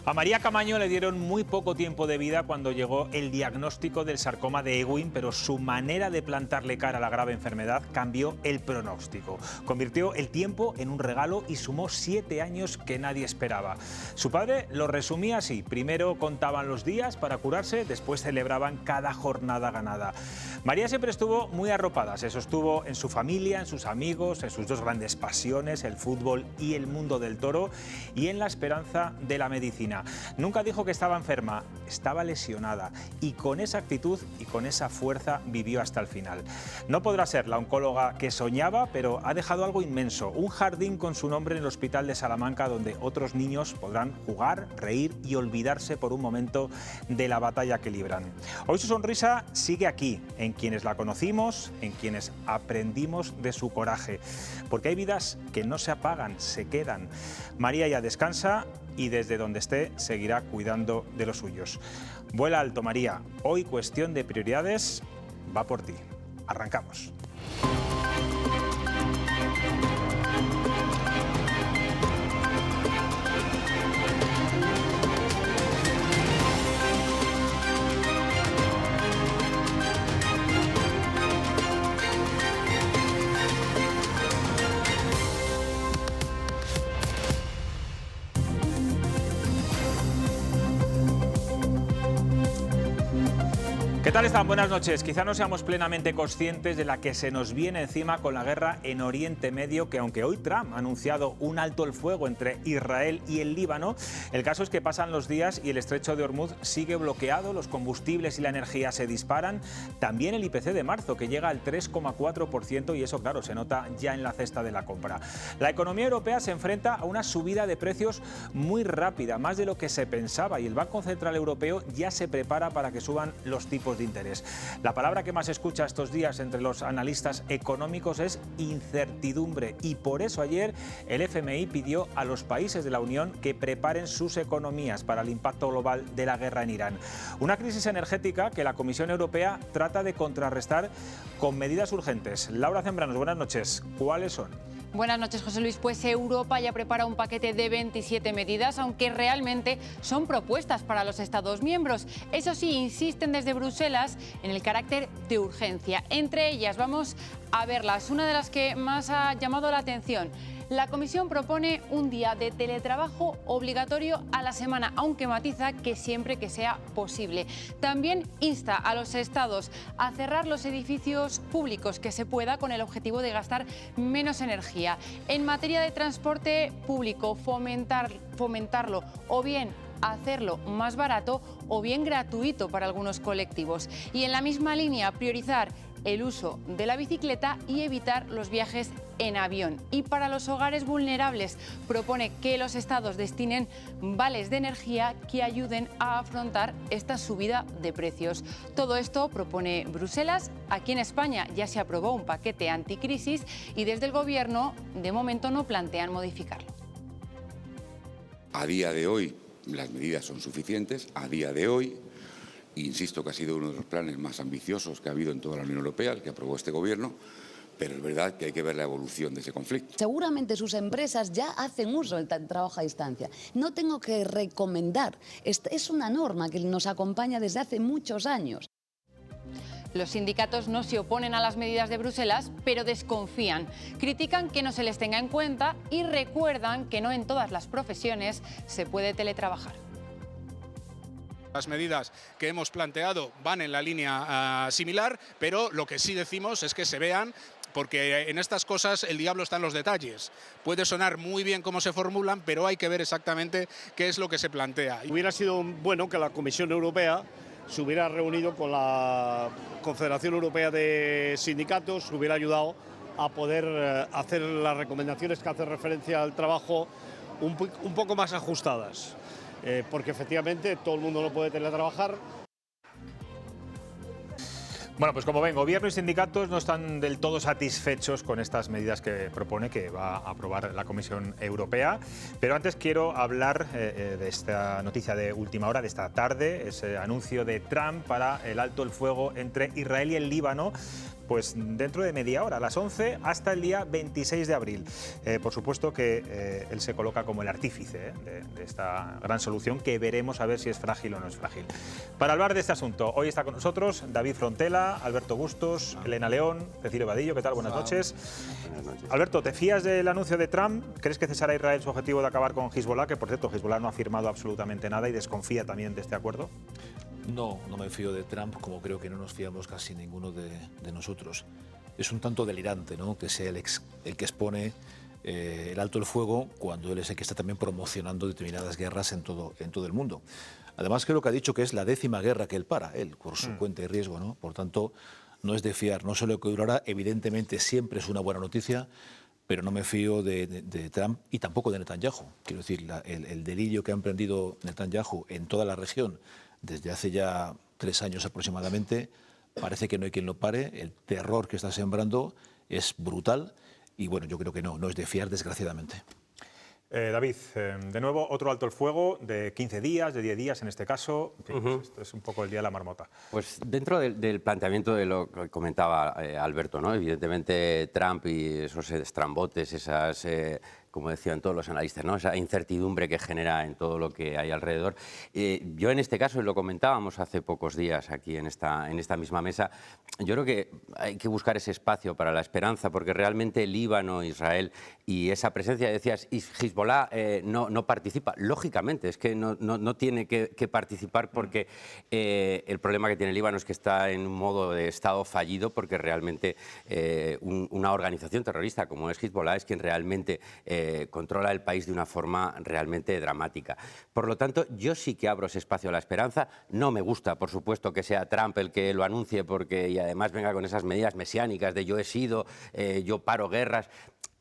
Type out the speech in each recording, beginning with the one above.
A María Camaño le dieron muy poco tiempo de vida cuando llegó el diagnóstico del sarcoma de Ewing, pero su manera de plantarle cara a la grave enfermedad cambió el pronóstico. Convirtió el tiempo en un regalo y sumó 7 años que nadie esperaba. Su padre lo resumía así: primero contaban los días para curarse, después celebraban cada jornada ganada. María siempre estuvo muy arropada, se sostuvo en su familia, en sus amigos, en sus dos grandes pasiones, el fútbol y el mundo del toro, y en la esperanza de la medicina. Nunca dijo que estaba enferma, estaba lesionada, y con esa actitud y con esa fuerza vivió hasta el final. No podrá ser la oncóloga que soñaba, pero ha dejado algo inmenso: un jardín con su nombre en el Hospital de Salamanca, donde otros niños podrán jugar, reír y olvidarse por un momento de la batalla que libran. Hoy su sonrisa sigue aquí, en quienes la conocimos, en quienes aprendimos de su coraje, porque hay vidas que no se apagan, se quedan. María ya descansa y desde donde esté seguirá cuidando de los suyos. Vuela alto, María. Hoy Cuestión de Prioridades va por ti. Arrancamos. ¿Qué tal están? Buenas noches. Quizá no seamos plenamente conscientes de la que se nos viene encima con la guerra en Oriente Medio, que aunque hoy Trump ha anunciado un alto el fuego entre Israel y el Líbano, el caso es que pasan los días y el estrecho de Hormuz sigue bloqueado, los combustibles y la energía se disparan, también el IPC de marzo, que llega al 3,4%, y eso, claro, se nota ya en la cesta de la compra. La economía europea se enfrenta a una subida de precios muy rápida, más de lo que se pensaba, y el Banco Central Europeo ya se prepara para que suban los tipos de interés. La palabra que más se escucha estos días entre los analistas económicos es incertidumbre, y por eso ayer el FMI pidió a los países de la Unión que preparen sus economías para el impacto global de la guerra en Irán. Una crisis energética que la Comisión Europea trata de contrarrestar con medidas urgentes. Laura Zambranos, buenas noches. ¿Cuáles son? Buenas noches, José Luis. Pues Europa ya prepara un paquete de 27 medidas, aunque realmente son propuestas para los Estados miembros. Eso sí, insisten desde Bruselas en el carácter de urgencia. Entre ellas vamos a verlas. Una de las que más ha llamado la atención: la Comisión propone un día de teletrabajo obligatorio a la semana, aunque matiza que siempre que sea posible. También insta a los estados a cerrar los edificios públicos que se pueda, con el objetivo de gastar menos energía. En materia de transporte público, fomentarlo, o bien hacerlo más barato o bien gratuito para algunos colectivos. Y en la misma línea, priorizar el uso de la bicicleta y evitar los viajes en avión. Y para los hogares vulnerables, propone que los estados destinen vales de energía que ayuden a afrontar esta subida de precios. Todo esto propone Bruselas. Aquí en España ya se aprobó un paquete anticrisis y desde el Gobierno de momento no plantean modificarlo. A día de hoy las medidas son suficientes. A día de hoy, insisto que ha sido uno de los planes más ambiciosos que ha habido en toda la Unión Europea, el que aprobó este Gobierno, pero es verdad que hay que ver la evolución de ese conflicto. Seguramente sus empresas ya hacen uso del trabajo a distancia. No tengo que recomendar, es una norma que nos acompaña desde hace muchos años. Los sindicatos no se oponen a las medidas de Bruselas, pero desconfían. Critican que no se les tenga en cuenta y recuerdan que no en todas las profesiones se puede teletrabajar. Las medidas que hemos planteado van en la línea similar, pero lo que sí decimos es que se vean, porque en estas cosas el diablo está en los detalles. Puede sonar muy bien cómo se formulan, pero hay que ver exactamente qué es lo que se plantea. Hubiera sido bueno que la Comisión Europea se hubiera reunido con la Confederación Europea de Sindicatos, se hubiera ayudado a poder hacer las recomendaciones que hacen referencia al trabajo un poco más ajustadas. Porque efectivamente todo el mundo no puede teletrabajar. Bueno, pues como ven, Gobierno y sindicatos no están del todo satisfechos con estas medidas que propone, que va a aprobar la Comisión Europea. Pero antes quiero hablar de esta noticia de última hora, de esta tarde, ese anuncio de Trump para el alto el fuego entre Israel y el Líbano. Pues dentro de media hora, a las 11, hasta el día 26 de abril. Por supuesto que él se coloca como el artífice de esta gran solución, que veremos a ver si es frágil o no es frágil. Para hablar de este asunto, hoy está con nosotros David Frontela, Alberto Bustos, Elena León, Cecilio Vadillo. ¿Qué tal? Buenas noches. Buenas noches. Alberto, ¿te fías del anuncio de Trump? ¿Crees que cesará Israel su objetivo de acabar con Hezbollah? Que, por cierto, Hezbollah no ha firmado absolutamente nada y desconfía también de este acuerdo. No me fío de Trump, como creo que no nos fiamos casi ninguno de nosotros. Es un tanto delirante, ¿no?, que sea el que expone el alto el fuego cuando él es el que está también promocionando determinadas guerras en todo el mundo. Además, creo que ha dicho que es la 10ª guerra que él para, él, por su cuenta y riesgo, ¿no? Por tanto, no es de fiar. No sé lo que durará, evidentemente siempre es una buena noticia, pero no me fío de Trump y tampoco de Netanyahu. Quiero decir, el delirio que ha emprendido Netanyahu en toda la región desde hace ya 3 años aproximadamente, parece que no hay quien lo pare. El terror que está sembrando es brutal y bueno, yo creo que no es de fiar, desgraciadamente. David, de nuevo otro alto el fuego de 15 días, de 10 días en este caso. En fin, esto es un poco el día de la marmota. Pues dentro del planteamiento de lo que comentaba Alberto, ¿no? Evidentemente Trump y esos estrambotes, esas, como decían todos los analistas, ¿no?, esa incertidumbre que genera en todo lo que hay alrededor. Yo en este caso, y lo comentábamos hace pocos días aquí en esta misma mesa, yo creo que hay que buscar ese espacio para la esperanza, porque realmente Líbano, Israel y esa presencia, decías, Hezbollah no participa. Lógicamente, es que no tiene que participar porque el problema que tiene Líbano es que está en un modo de estado fallido, porque realmente una organización terrorista como es Hezbollah es quien realmente controla el país de una forma realmente dramática. Por lo tanto, yo sí que abro ese espacio a la esperanza. No me gusta, por supuesto, que sea Trump el que lo anuncie y además venga con esas medidas mesiánicas de yo he sido, yo paro guerras.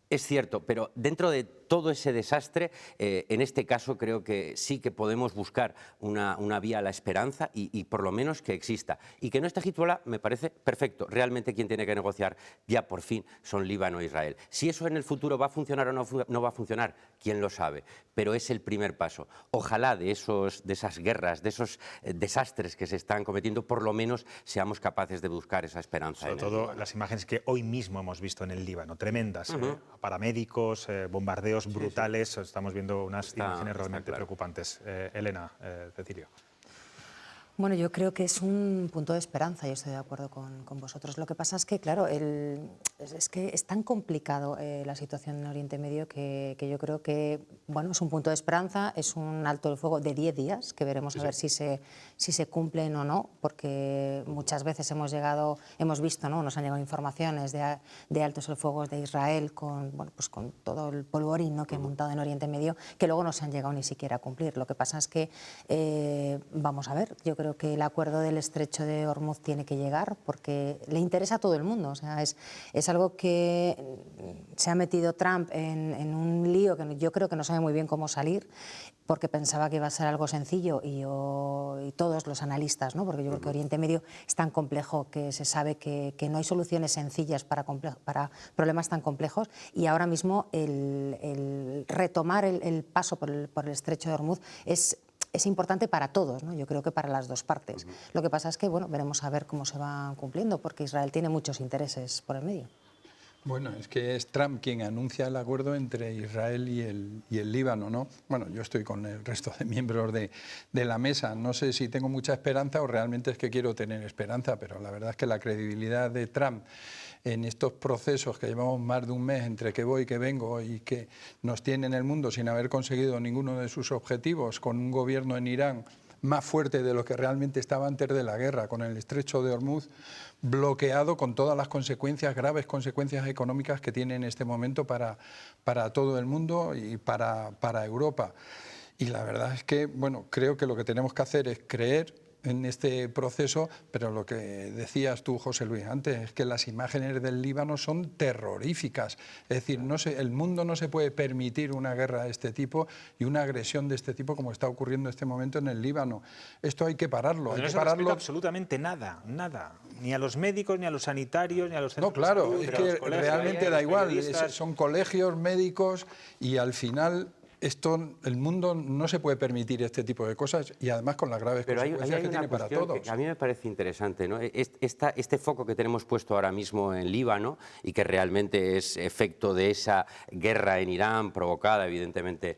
Es cierto, pero dentro de todo ese desastre, en este caso creo que sí que podemos buscar una vía a la esperanza y por lo menos que exista. Y que no esté Hezbollah me parece perfecto. Realmente quien tiene que negociar ya por fin son Líbano e Israel. Si eso en el futuro va a funcionar o no va a funcionar, quién lo sabe. Pero es el primer paso. Ojalá de esas guerras, de esos desastres que se están cometiendo, por lo menos seamos capaces de buscar esa esperanza. Sobre todo las imágenes que hoy mismo hemos visto en el Líbano, tremendas. Paramédicos, bombardeos brutales. Estamos viendo unas imágenes realmente preocupantes. Elena, Cecilio. Bueno, yo creo que es un punto de esperanza, yo estoy de acuerdo con vosotros. Lo que pasa es que, claro, es que es tan complicado la situación en Oriente Medio que yo creo que, bueno, es un punto de esperanza, es un alto el fuego de 10 días, que veremos a ver si se cumplen o no, porque muchas veces hemos visto, ¿no?, nos han llegado informaciones de altos el fuego de Israel con todo el polvorín, ¿no?, que ha montado en Oriente Medio, que luego no se han llegado ni siquiera a cumplir. Lo que pasa es que, vamos a ver, yo creo que el acuerdo del estrecho de Hormuz tiene que llegar porque le interesa a todo el mundo. O sea, es algo que se ha metido Trump en un lío que yo creo que no sabe muy bien cómo salir, porque pensaba que iba a ser algo sencillo y todos los analistas, ¿no?, porque yo creo que Oriente Medio es tan complejo que se sabe que no hay soluciones sencillas para problemas tan complejos, y ahora mismo el retomar el paso por el estrecho de Hormuz es importante para todos, ¿no? Yo creo que para las dos partes. Lo que pasa es que, bueno, veremos a ver cómo se va cumpliendo, porque Israel tiene muchos intereses por el medio. Bueno, es que es Trump quien anuncia el acuerdo entre Israel y el Líbano, ¿no? Bueno, yo estoy con el resto de miembros de la mesa. No sé si tengo mucha esperanza o realmente es que quiero tener esperanza, pero la verdad es que la credibilidad de Trump en estos procesos que llevamos más de un mes entre que voy y que vengo y que nos tiene en el mundo sin haber conseguido ninguno de sus objetivos, con un gobierno en Irán más fuerte de lo que realmente estaba antes de la guerra, con el estrecho de Hormuz bloqueado, con todas las consecuencias, graves consecuencias económicas que tiene en este momento para todo el mundo y para Europa. Y la verdad es que, bueno, creo que lo que tenemos que hacer es creer en este proceso, pero lo que decías tú, José Luis, antes, es que las imágenes del Líbano son terroríficas. Es decir, el mundo no se puede permitir una guerra de este tipo y una agresión de este tipo como está ocurriendo en este momento en el Líbano. Esto hay que pararlo. Pero no se respeta absolutamente nada, nada. Ni a los médicos, ni a los sanitarios, ni a los centros de salud. No, claro, es que realmente da igual. Son colegios médicos y al final el mundo no se puede permitir este tipo de cosas y además con las graves consecuencias que tiene para todos. Que a mí me parece interesante, ¿no? Este foco que tenemos puesto ahora mismo en Líbano y que realmente es efecto de esa guerra en Irán provocada evidentemente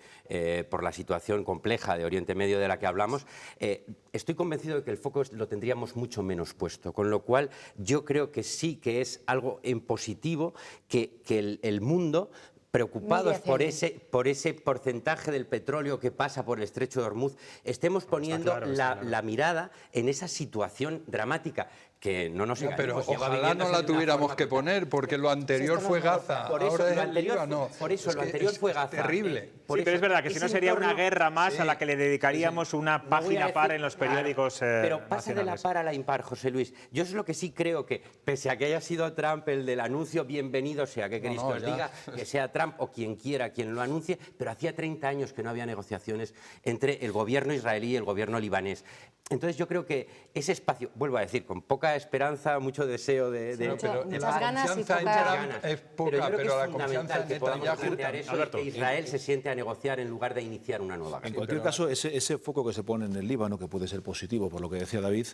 por la situación compleja de Oriente Medio de la que hablamos, estoy convencido de que el foco lo tendríamos mucho menos puesto, con lo cual yo creo que sí que es algo en positivo que el mundo, preocupados por ese porcentaje del petróleo que pasa por el estrecho de Hormuz, estemos poniendo la mirada en esa situación dramática. Que no nos engañemos, pero ojalá no la tuviéramos que poner, porque lo anterior fue Gaza, ahora es el Líbano. Por eso, lo anterior fue Gaza. Terrible. Sí, pero es verdad que si no sería una guerra más a la que le dedicaríamos una página par en los periódicos Pero pasa de la par a la impar, José Luis. Yo es lo que sí creo que, pese a que haya sido Trump el del anuncio, bienvenido sea, que queréis que os diga, que sea Trump o quien quiera quien lo anuncie, pero hacía 30 años que no había negociaciones entre el gobierno israelí y el gobierno libanés. Entonces yo creo que ese espacio, vuelvo a decir, con poca esperanza, mucho deseo muchas ganas y pocas ganas. Es poca, pero la confianza en que podamos Netanyahu plantear eso y que Israel se siente a negociar en lugar de iniciar una nueva guerra. En cualquier caso, ese foco que se pone en el Líbano, que puede ser positivo, por lo que decía David,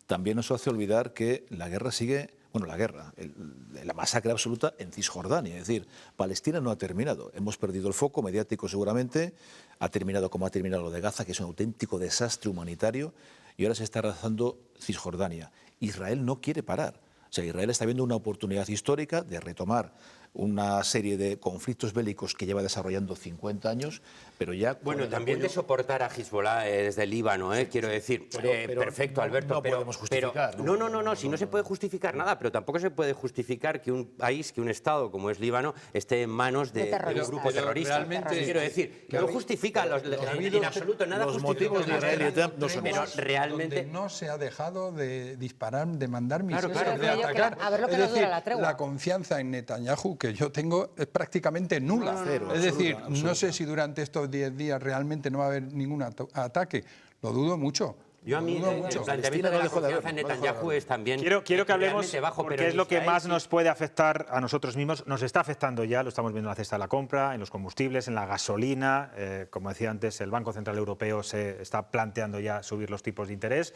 también nos hace olvidar que la guerra sigue, bueno, la masacre absoluta en Cisjordania. Es decir, Palestina no ha terminado. Hemos perdido el foco mediático seguramente, ha terminado como ha terminado lo de Gaza, que es un auténtico desastre humanitario, y ahora se está arrasando Cisjordania. Israel no quiere parar. O sea, Israel está viendo una oportunidad histórica de retomar una serie de conflictos bélicos que lleva desarrollando 50 años, pero ya... Bueno, también de soportar a Hezbollah desde el Líbano, quiero decir. Pero perfecto, Alberto. No podemos justificar. No, si no se puede justificar nada, pero tampoco se puede justificar que un país, que un Estado como es Líbano, esté en manos de un grupo terrorista. Quiero decir, no justifica en absoluto nada. Los motivos de Israel y Trump no son pero esos. realmente no se ha dejado de disparar, de mandar misiles, Claro. de atacar. A ver lo que nos dura la tregua. La confianza en Netanyahu que yo tengo es prácticamente nula. Cero, es decir, absoluta. no sé si durante estos 10 días realmente no va a haber ningún ataque. Lo dudo mucho. Yo a mí el planteamiento de la confianza en Netanyahu es también... Quiero que hablemos, bajo, porque pero es lo que Israel más nos puede afectar a nosotros mismos. Nos está afectando ya, lo estamos viendo en la cesta de la compra, en los combustibles, en la gasolina. Como decía antes, el Banco Central Europeo se está planteando ya subir los tipos de interés.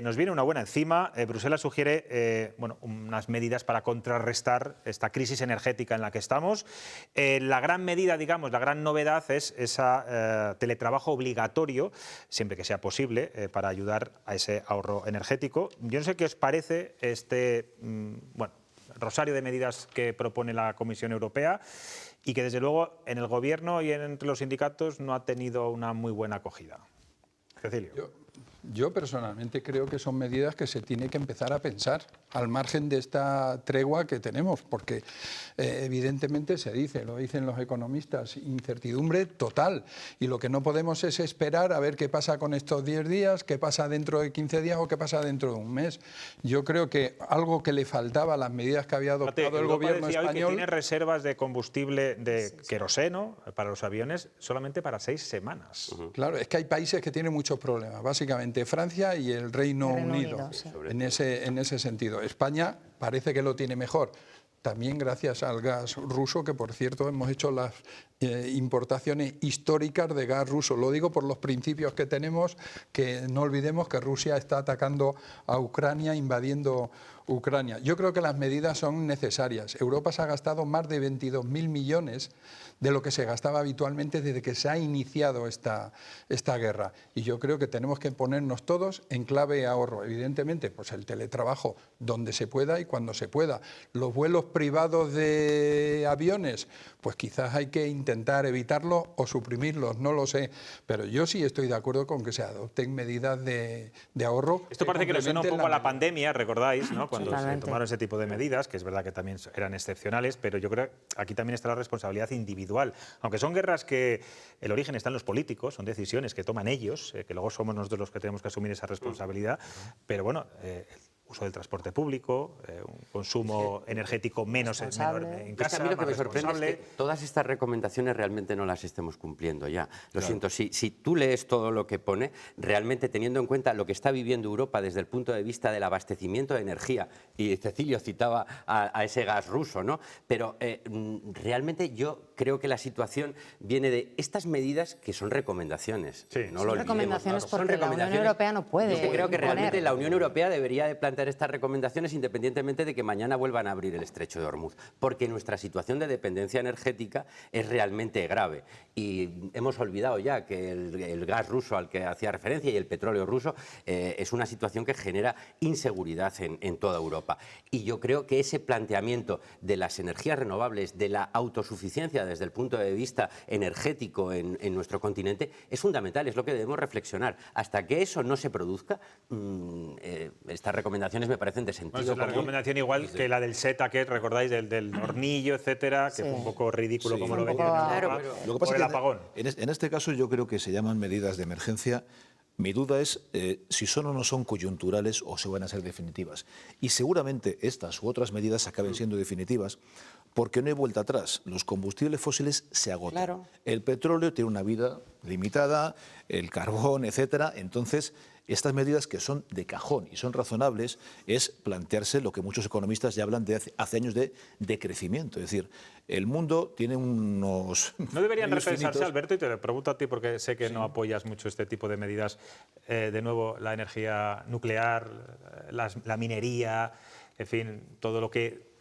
Nos viene una buena encima. Bruselas sugiere unas medidas para contrarrestar esta crisis energética en la que estamos. La gran medida, digamos, la gran novedad es ese teletrabajo obligatorio, siempre que sea posible, para ayudar a ese ahorro energético. Yo no sé qué os parece este rosario de medidas que propone la Comisión Europea y que, desde luego, en el Gobierno y entre los sindicatos no ha tenido una muy buena acogida. Cecilio. Yo personalmente creo que son medidas que se tiene que empezar a pensar al margen de esta tregua que tenemos, porque evidentemente lo dicen los economistas, incertidumbre total, y lo que no podemos es esperar a ver qué pasa con estos 10 días, qué pasa dentro de 15 días o qué pasa dentro de un mes. Yo creo que algo que le faltaba a las medidas que había adoptado el gobierno decía español... hoy que tiene reservas de combustible de queroseno para los aviones solamente para 6 semanas. Claro, es que hay países que tienen muchos problemas, básicamente Francia y el Reino Unido, sí. en ese sentido. España parece que lo tiene mejor, también gracias al gas ruso, que por cierto hemos hecho las importaciones históricas de gas ruso. Lo digo por los principios que tenemos, que no olvidemos que Rusia está atacando a Ucrania, invadiendo Ucrania. Yo creo que las medidas son necesarias. Europa se ha gastado más de 22.000 millones de lo que se gastaba habitualmente desde que se ha iniciado esta guerra. Y yo creo que tenemos que ponernos todos en clave ahorro. Evidentemente, pues el teletrabajo donde se pueda y cuando se pueda. Los vuelos privados de aviones, pues quizás hay que intentar evitarlos o suprimirlos, no lo sé. Pero yo sí estoy de acuerdo con que se adopten medidas de ahorro. Esto parece que nos suena un poco a la pandemia, recordáis, ¿no? Cuando Totalmente. se tomaron ese tipo de medidas, que es verdad que también eran excepcionales, pero yo creo que aquí también está la responsabilidad individual. Aunque son guerras que el origen está en los políticos, son decisiones que toman ellos, que luego somos nosotros los que tenemos que asumir esa responsabilidad, pero bueno, el uso del transporte público, un consumo energético menor en casa, a mí lo que más me sorprende es que todas estas recomendaciones realmente no las estemos cumpliendo ya. Lo siento, si tú lees todo lo que pone, realmente teniendo en cuenta lo que está viviendo Europa desde el punto de vista del abastecimiento de energía, y Cecilio citaba a ese gas ruso, ¿no? Pero realmente yo creo que la situación viene de estas medidas que son recomendaciones. Sí, no son lo recomendaciones olvidemos, porque la Unión Europea no puede. Yo creo que imponer. realmente la Unión Europea debería de plantear estas recomendaciones independientemente de que mañana vuelvan a abrir el estrecho de Hormuz, porque nuestra situación de dependencia energética es realmente grave. Y hemos olvidado ya que el gas ruso al que hacía referencia y el petróleo ruso es una situación que genera inseguridad en toda Europa. Y yo creo que ese planteamiento de las energías renovables, de la autosuficiencia desde el punto de vista energético en nuestro continente, es fundamental, es lo que debemos reflexionar. Hasta que eso no se produzca, estas recomendaciones me parecen de sentido Bueno, es la común. recomendación igual que la del SETA, que recordáis, del hornillo, etcétera, que fue un poco ridículo como lo venían en Europa, Lo que pasa por es el que apagón. en este caso yo creo que se llaman medidas de emergencia. Mi duda es si son o no son coyunturales o se van a ser definitivas. Y seguramente estas u otras medidas acaben siendo definitivas porque no hay vuelta atrás. Los combustibles fósiles se agotan. Claro. El petróleo tiene una vida limitada, el carbón, etcétera. Entonces, estas medidas que son de cajón y son razonables es plantearse lo que muchos economistas ya hablan de hace años de decrecimiento. Es decir, el mundo tiene unos... ¿No deberían medios repensarse, finitos. Alberto, y te lo pregunto a ti porque sé que no apoyas mucho este tipo de medidas, de nuevo, la energía nuclear, la minería, en fin, todo lo que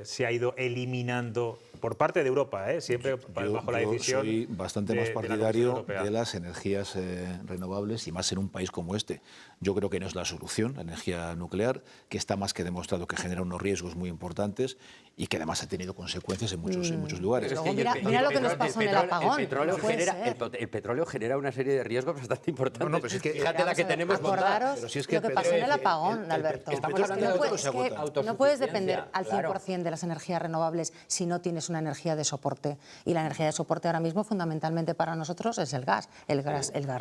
se ha ido eliminando por parte de Europa, siempre bajo la decisión. Yo soy bastante más de la Comisión partidario Europea. de las energías renovables y más en un país como este. Yo creo que no es la solución, la energía nuclear, que está más que demostrado que genera unos riesgos muy importantes y que además ha tenido consecuencias en muchos lugares. Luego mira lo que nos pasó en el apagón. El petróleo genera una serie de riesgos bastante importantes. No, pero es que- Fíjate la que tenemos montada. Acordaros Pero si es que lo que el pasó en el petróleo- apagón, Alberto. estamos hablando No de puedes- todo se es que agota. no puedes depender al Claro. 100% de las energías renovables si no tienes una energía de soporte. Y la energía de soporte ahora mismo fundamentalmente para nosotros es el gas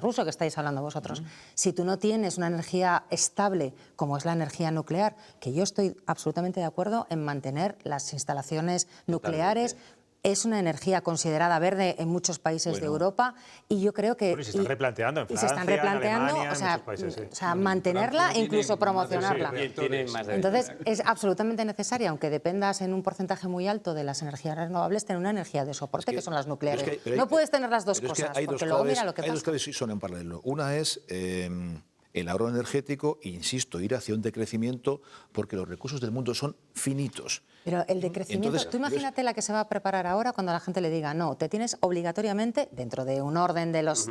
ruso que estáis hablando vosotros. Si tú no tienes una energía estable como es la energía nuclear, que yo estoy absolutamente de acuerdo en mantener las instalaciones nucleares. Es una energía considerada verde en muchos países de Europa y yo creo que... Bueno, y se están replanteando en y se están Francia, en replanteando, Alemania, o sea, en muchos países, sí. o sea, mantenerla e incluso promocionarla. Tienen más de- Entonces, es absolutamente necesario, aunque dependas en un porcentaje muy alto de las energías renovables, tener una energía de soporte, que son las nucleares. No puedes tener las dos pero es que cosas, hay dos porque luego claves, mira lo que hay dos pasa. claves y son en paralelo. Una es el ahorro energético, insisto, ir hacia un decrecimiento porque los recursos del mundo son finitos. Pero el decrecimiento, Entonces, tú imagínate la que se va a preparar ahora cuando la gente le diga, no, te tienes obligatoriamente, dentro de un orden de los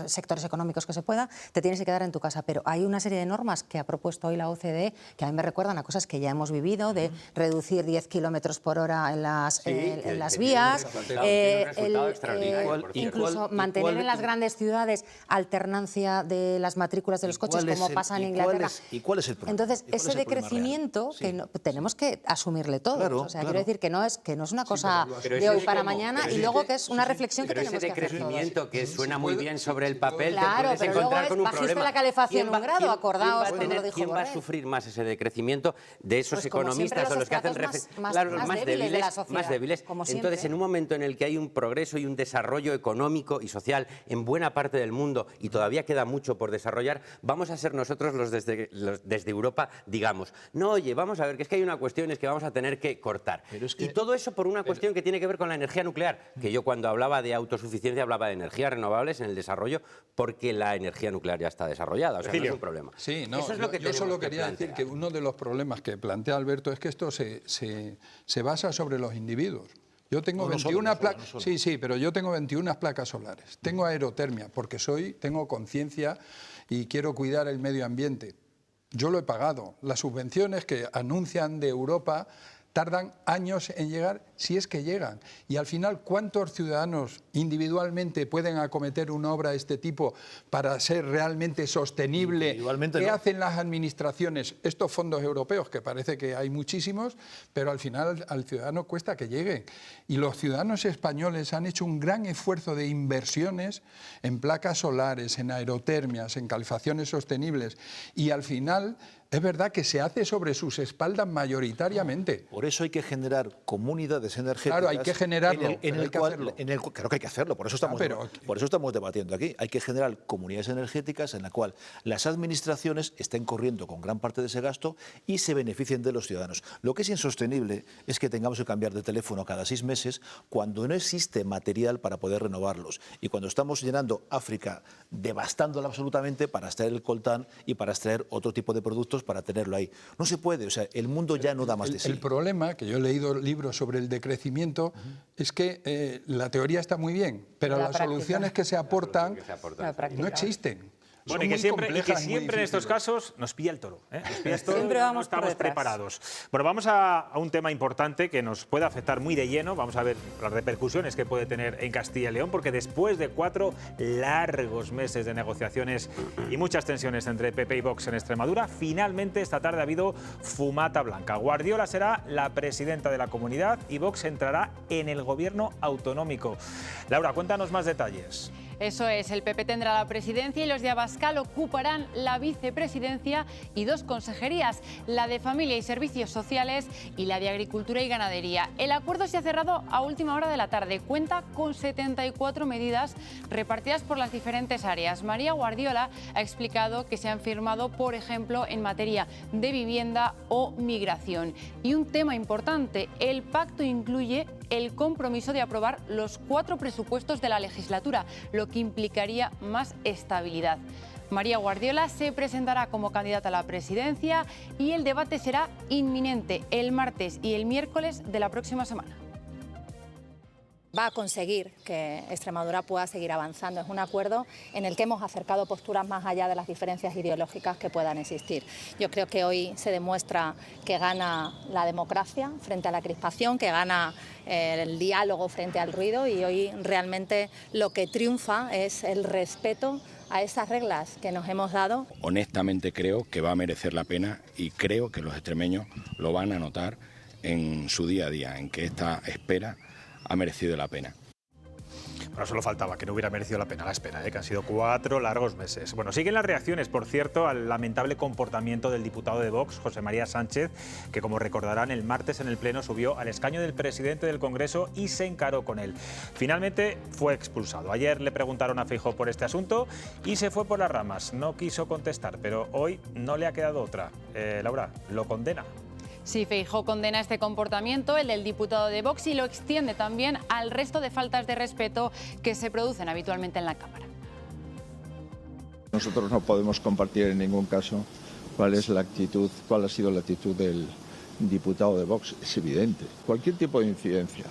sectores económicos que se pueda, te tienes que quedar en tu casa. Pero hay una serie de normas que ha propuesto hoy la OCDE que a mí me recuerdan a cosas que ya hemos vivido, de reducir 10 kilómetros por hora en las vías, incluso mantener en las grandes ciudades alternancia de las matrículas de los coches, como pasa en Inglaterra. ¿Y cuál es el problema? Entonces, ¿Y cuál ese es el problema decrecimiento real? que tenemos que asumirle todos. Claro, o sea, claro. quiero decir que no es una cosa pero de ese hoy es para como- mañana pero y ese- luego que es una reflexión que Pero tenemos ese que hacer todos. decrecimiento que suena muy bien sobre el papel, Claro, te puedes pero luego encontrar es con un bajiste problema. la calefacción un grado, acordaos ¿quién va a cuando lo dijo ¿Quién va a Borrell? sufrir más ese decrecimiento de esos Pues como economistas siempre o los que hacen los estratos más claro, los débiles de la sociedad, más débiles? como Entonces, siempre. en un momento en el que hay un progreso y un desarrollo económico y social en buena parte del mundo y todavía queda mucho por desarrollar, vamos a ser nosotros los desde Europa, digamos, no, oye, vamos a ver, que es que hay una cuestión, es que vamos a tener que cortar. Pero es que- Y todo eso por una cuestión que tiene que ver con la energía nuclear, que yo cuando hablaba de autosuficiencia hablaba de energías renovables en el desarrollo porque la energía nuclear ya está desarrollada, o sea, no es un problema. Sí, no, Eso es lo que yo solo tenemos que quería decir plantear. que uno de los problemas que plantea Alberto es que esto se basa sobre los individuos. Yo tengo 21 placas, sí, pero yo tengo 21 placas solares. Tengo aerotermia porque tengo conciencia y quiero cuidar el medio ambiente. Yo lo he pagado. Las subvenciones que anuncian de Europa tardan años en llegar, si es que llegan. Y al final, ¿cuántos ciudadanos individualmente pueden acometer una obra de este tipo para ser realmente sostenible? Individualmente ¿Qué no. hacen las administraciones? Estos fondos europeos, que parece que hay muchísimos, pero al final al ciudadano cuesta que lleguen. Y los ciudadanos españoles han hecho un gran esfuerzo de inversiones en placas solares, en aerotermias, en calefacciones sostenibles. Y al final es verdad que se hace sobre sus espaldas mayoritariamente. Por eso hay que generar comunidades energéticas. Claro, hay que generarlo. Claro que hay que hacerlo, por eso estamos debatiendo aquí. Hay que generar comunidades energéticas en la cual las administraciones estén corriendo con gran parte de ese gasto y se beneficien de los ciudadanos. Lo que es insostenible es que tengamos que cambiar de teléfono cada 6 meses cuando no existe material para poder renovarlos y cuando estamos llenando África, devastándola absolutamente para extraer el coltán y para extraer otro tipo de productos para tenerlo ahí. No se puede, o sea, el mundo ya no da más de sí. El problema, que yo he leído libros sobre el decrecimiento, es que la teoría está muy bien, pero las soluciones que se aportan no existen. Bueno, y que siempre en estos casos nos pilla el toro. Nos pilla el toro, siempre no estamos preparados. Bueno, vamos a un tema importante que nos puede afectar muy de lleno. Vamos a ver las repercusiones que puede tener en Castilla y León, porque después de 4 largos meses de negociaciones y muchas tensiones entre PP y Vox en Extremadura, finalmente esta tarde ha habido fumata blanca. Guardiola será la presidenta de la comunidad y Vox entrará en el gobierno autonómico. Laura, cuéntanos más detalles. Eso es, el PP tendrá la presidencia y los de Abascal ocuparán la vicepresidencia y 2 consejerías, la de Familia y Servicios Sociales y la de Agricultura y Ganadería. El acuerdo se ha cerrado a última hora de la tarde, cuenta con 74 medidas repartidas por las diferentes áreas. María Guardiola ha explicado que se han firmado, por ejemplo, en materia de vivienda o migración. Y un tema importante, el pacto incluye el compromiso de aprobar los 4 presupuestos de la legislatura, lo que implicaría más estabilidad. María Guardiola se presentará como candidata a la presidencia y el debate será inminente el martes y el miércoles de la próxima semana. Va a conseguir que Extremadura pueda seguir avanzando. Es un acuerdo en el que hemos acercado posturas más allá de las diferencias ideológicas que puedan existir. Yo creo que hoy se demuestra que gana la democracia frente a la crispación, que gana el diálogo frente al ruido y hoy realmente lo que triunfa es el respeto a esas reglas que nos hemos dado. Honestamente creo que va a merecer la pena y creo que los extremeños lo van a notar en su día a día, en que esta espera ha merecido la pena. Bueno, solo faltaba que no hubiera merecido la pena la espera, que han sido 4 largos meses. Bueno, siguen las reacciones, por cierto, al lamentable comportamiento del diputado de Vox, José María Sánchez, que, como recordarán, el martes en el Pleno subió al escaño del presidente del Congreso y se encaró con él. Finalmente fue expulsado. Ayer le preguntaron a Feijóo por este asunto y se fue por las ramas. No quiso contestar, pero hoy no le ha quedado otra. Laura, ¿lo condena? Sí, Feijóo condena este comportamiento, el del diputado de Vox, y lo extiende también al resto de faltas de respeto que se producen habitualmente en la Cámara. Nosotros no podemos compartir en ningún caso cuál ha sido la actitud del diputado de Vox. Es evidente. Cualquier tipo de incidencia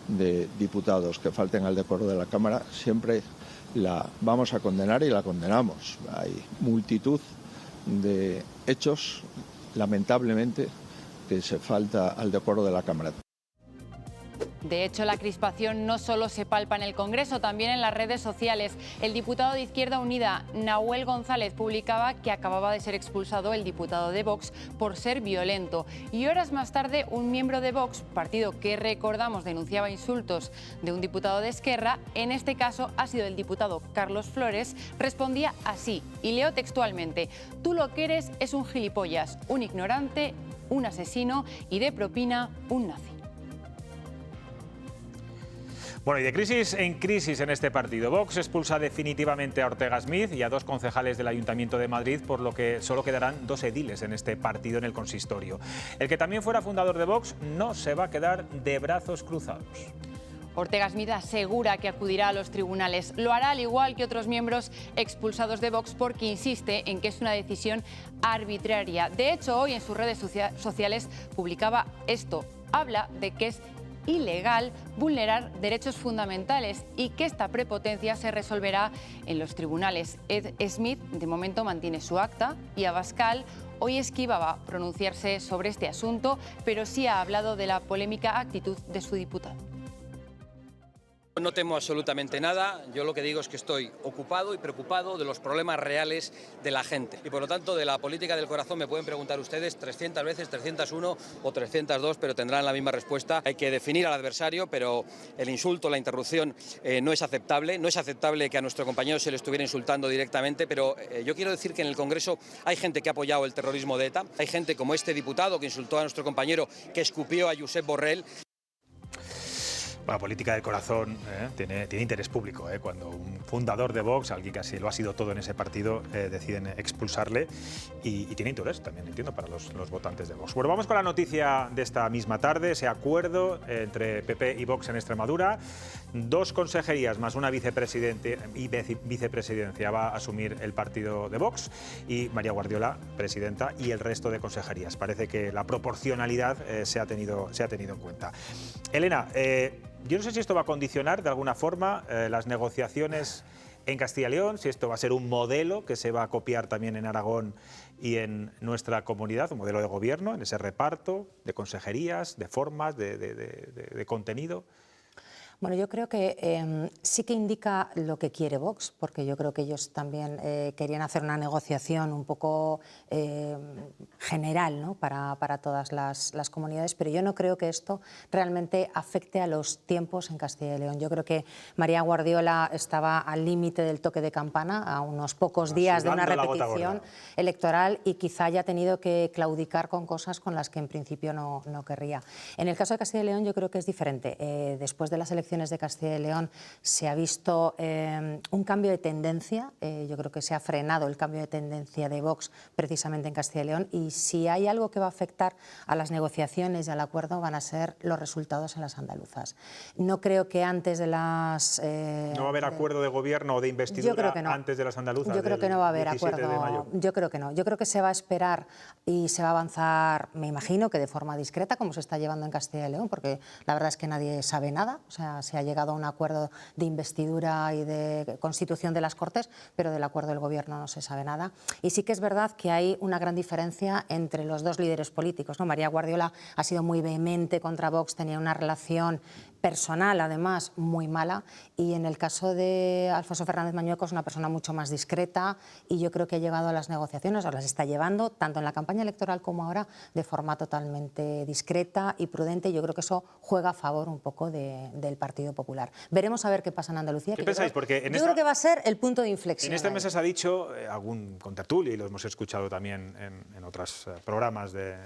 de diputados que falten al decoro de la Cámara siempre la vamos a condenar y la condenamos. Hay multitud de hechos, lamentablemente, que se falta al decoro de la Cámara. De hecho, la crispación no solo se palpa en el Congreso, también en las redes sociales. El diputado de Izquierda Unida, Nahuel González, publicaba que acababa de ser expulsado el diputado de Vox por ser violento. Y horas más tarde, un miembro de Vox, partido que recordamos denunciaba insultos de un diputado de Esquerra, en este caso ha sido el diputado Carlos Flores, respondía así, y leo textualmente: tú lo que eres es un gilipollas, un ignorante, un asesino y de propina un nazi. Bueno, y de crisis en este partido. Vox expulsa definitivamente a Ortega Smith y a 2 concejales del Ayuntamiento de Madrid, por lo que solo quedarán 2 ediles en este partido en el consistorio. El que también fuera fundador de Vox no se va a quedar de brazos cruzados. Ortega Smith asegura que acudirá a los tribunales. Lo hará al igual que otros miembros expulsados de Vox, porque insiste en que es una decisión arbitraria. De hecho, hoy en sus redes sociales publicaba esto. Habla de que es ilegal vulnerar derechos fundamentales y que esta prepotencia se resolverá en los tribunales. Ed Smith, de momento, mantiene su acta y Abascal hoy esquivaba pronunciarse sobre este asunto, pero sí ha hablado de la polémica actitud de su diputado. No temo absolutamente nada, yo lo que digo es que estoy ocupado y preocupado de los problemas reales de la gente. Y por lo tanto, de la política del corazón me pueden preguntar ustedes 300 veces, 301 o 302, pero tendrán la misma respuesta. Hay que definir al adversario, pero el insulto, la interrupción no es aceptable. No es aceptable que a nuestro compañero se le estuviera insultando directamente, pero yo quiero decir que en el Congreso hay gente que ha apoyado el terrorismo de ETA, hay gente como este diputado que insultó a nuestro compañero, que escupió a Josep Borrell. La política del corazón tiene interés público. Cuando un fundador de Vox, alguien que así lo ha sido todo en ese partido, deciden expulsarle y tiene interés también, entiendo, para los votantes de Vox. Bueno, vamos con la noticia de esta misma tarde, ese acuerdo entre PP y Vox en Extremadura. 2 consejerías más una vicepresidencia va a asumir el partido de Vox y María Guardiola, presidenta, y el resto de consejerías. Parece que la proporcionalidad se ha tenido en cuenta. Elena, yo no sé si esto va a condicionar de alguna forma las negociaciones en Castilla y León, si esto va a ser un modelo que se va a copiar también en Aragón y en nuestra comunidad, un modelo de gobierno, en ese reparto de consejerías, de formas, de contenido. Bueno, yo creo que sí que indica lo que quiere Vox, porque yo creo que ellos también querían hacer una negociación un poco general, ¿no?, para todas las comunidades, pero yo no creo que esto realmente afecte a los tiempos en Castilla y León. Yo creo que María Guardiola estaba al límite del toque de campana, a unos pocos días de una repetición electoral, y quizá haya tenido que claudicar con cosas con las que en principio no querría. En el caso de Castilla y León yo creo que es diferente. Después de las elecciones de Castilla y León se ha visto un cambio de tendencia. Yo creo que se ha frenado el cambio de tendencia de Vox precisamente en Castilla y León, y si hay algo que va a afectar a las negociaciones y al acuerdo van a ser los resultados en las andaluzas. No creo que antes de las... ¿No va a haber acuerdo de gobierno o de investidura antes de las andaluzas? Yo creo que no va a haber acuerdo. Yo creo que no. Yo creo que se va a esperar y se va a avanzar, me imagino que de forma discreta, como se está llevando en Castilla y León, porque la verdad es que nadie sabe nada. O sea, se ha llegado a un acuerdo de investidura y de constitución de las Cortes, pero del acuerdo del Gobierno no se sabe nada. Y sí que es verdad que hay una gran diferencia entre los dos líderes políticos, ¿no? María Guardiola ha sido muy vehemente contra Vox, tenía una relación personal, además, muy mala, y en el caso de Alfonso Fernández Mañueco es una persona mucho más discreta, y yo creo que ha llegado a las negociaciones, o las está llevando, tanto en la campaña electoral como ahora, de forma totalmente discreta y prudente. Yo creo que eso juega a favor un poco del Partido Popular. Veremos a ver qué pasa en Andalucía. ¿Qué pensáis? Porque yo creo que va a ser el punto de inflexión. En este mes se ha dicho, algún contertulio, y lo hemos escuchado también en otros programas de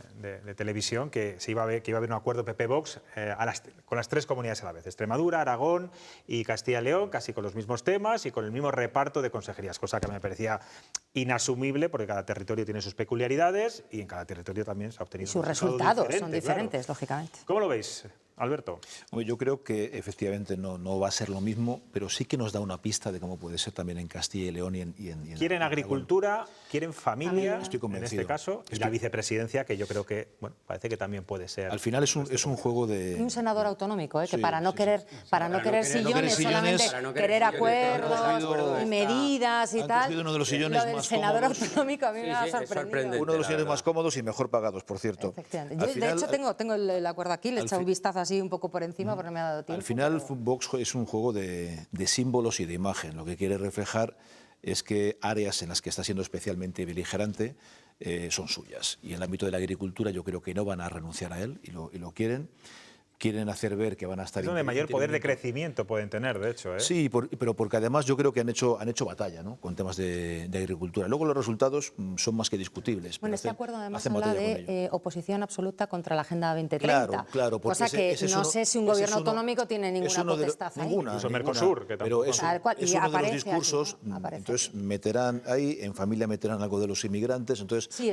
televisión, que iba a haber un acuerdo PP-Vox con las 3 comunidades a la vez: Extremadura, Aragón y Castilla y León, casi con los mismos temas y con el mismo reparto de consejerías, cosa que me parecía inasumible, porque cada territorio tiene sus peculiaridades y en cada territorio también se ha obtenido sus resultados son diferentes, claro, lógicamente. ¿Cómo lo veis, Alberto? Yo creo que efectivamente no va a ser lo mismo, pero sí que nos da una pista de cómo puede ser también en Castilla y León y en ¿Quieren agricultura? ¿Quieren familia? Estoy convencido. En este caso, y la vicepresidencia, que yo creo que, bueno, parece que también puede ser. Al final es un juego de... Y un senador autonómico, que para no querer sillones, solamente querer acuerdos y medidas y tal. Uno de los sillones lo del más senador cómodos. autonómico a mí me ha sorprendido. Uno de los sillones más cómodos y mejor pagados, por cierto. Efectivamente. Yo, de hecho, tengo el acuerdo aquí, le he echado un vistazo así un poco por encima porque no me ha dado tiempo. Al final, Vox es un juego de símbolos y de imagen. Lo que quiere reflejar es que áreas en las que está siendo especialmente beligerante son suyas. Y en el ámbito de la agricultura yo creo que no van a renunciar a él y lo quieren. Quieren hacer ver que van a estar... Es donde mayor poder de crecimiento pueden tener, de hecho. Sí, pero porque además yo creo que han hecho batalla, ¿no?, con temas de agricultura. Luego los resultados son más que discutibles. Bueno, este acuerdo además habla de oposición absoluta contra la Agenda 2030. Claro. Cosa que no sé si un gobierno autonómico tiene ninguna potestad ahí. Incluso Mercosur, que pero tampoco... es uno de los discursos. Entonces meterán ahí, en familia meterán algo de los inmigrantes. Entonces sí,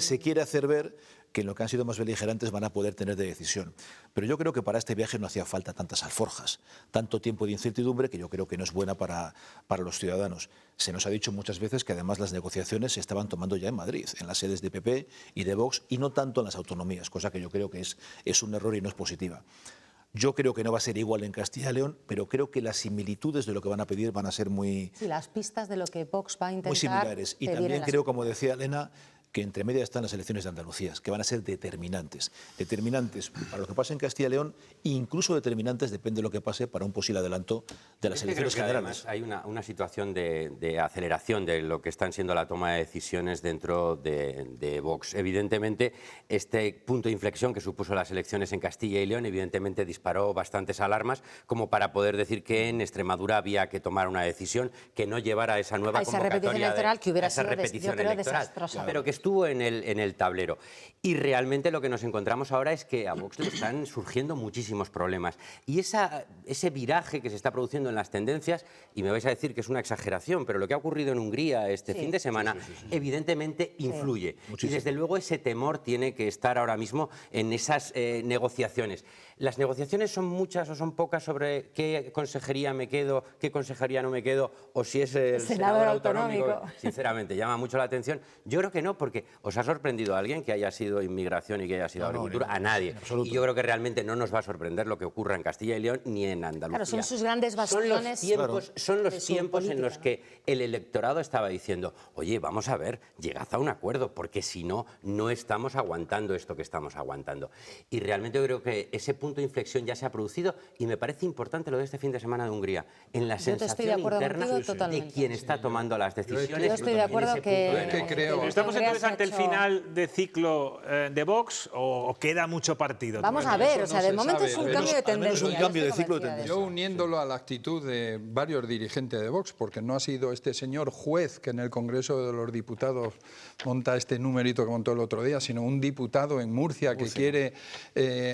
se quiere hacer ver que en lo que han sido más beligerantes van a poder tener de decisión. Pero yo creo que para este viaje no hacía falta tantas alforjas, tanto tiempo de incertidumbre, que yo creo que no es buena para los ciudadanos. Se nos ha dicho muchas veces que además las negociaciones se estaban tomando ya en Madrid, en las sedes de PP y de Vox, y no tanto en las autonomías, cosa que yo creo que es un error y no es positiva. Yo creo que no va a ser igual en Castilla y León, pero creo que las similitudes de lo que van a pedir van a ser muy... Sí, las pistas de lo que Vox va a intentar... Muy similares. Y también creo, como decía Elena, que entre medias están las elecciones de Andalucía, que van a ser determinantes. Determinantes para lo que pase en Castilla y León, incluso determinantes, depende de lo que pase, para un posible adelanto de las elecciones generales. Hay una situación de aceleración de lo que están siendo la toma de decisiones dentro de Vox. Evidentemente, este punto de inflexión que supuso las elecciones en Castilla y León, evidentemente disparó bastantes alarmas, como para poder decir que en Extremadura había que tomar una decisión que no llevara a esa nueva convocatoria electoral que hubiera sido desastrosa. Pero que estuvo en el tablero. Y realmente lo que nos encontramos ahora es que a Vox le están surgiendo muchísimos problemas. Y ese viraje que se está produciendo en las tendencias, y me vais a decir que es una exageración, pero lo que ha ocurrido en Hungría este fin de semana, evidentemente influye. Y desde luego ese temor tiene que estar ahora mismo en esas negociaciones. ¿Las negociaciones son muchas o son pocas sobre qué consejería me quedo, qué consejería no me quedo, o si es el senador autonómico? Sinceramente, llama mucho la atención. Yo creo que no, porque ¿os ha sorprendido a alguien que haya sido inmigración y que haya sido agricultura? A nadie. Y yo creo que realmente no nos va a sorprender lo que ocurra en Castilla y León ni en Andalucía. Claro, son sus grandes bastiones. Son los tiempos en los que el electorado estaba diciendo, oye, vamos a ver, llegad a un acuerdo, porque si no, no estamos aguantando esto que estamos aguantando. Y realmente yo creo que ese punto de inflexión ya se ha producido, y me parece importante lo de este fin de semana de Hungría, en la sensación interna de quien está tomando las decisiones. Yo estoy de acuerdo ¿Estamos entonces ante el final de ciclo de Vox o queda mucho partido? Vamos a ver, o sea, de momento es un cambio de tendencia. Es un cambio de ciclo de tendencia. Yo uniéndolo a la actitud de varios dirigentes de Vox, porque no ha sido este señor juez que en el Congreso de los Diputados monta este numerito que montó el otro día, sino un diputado en Murcia que quiere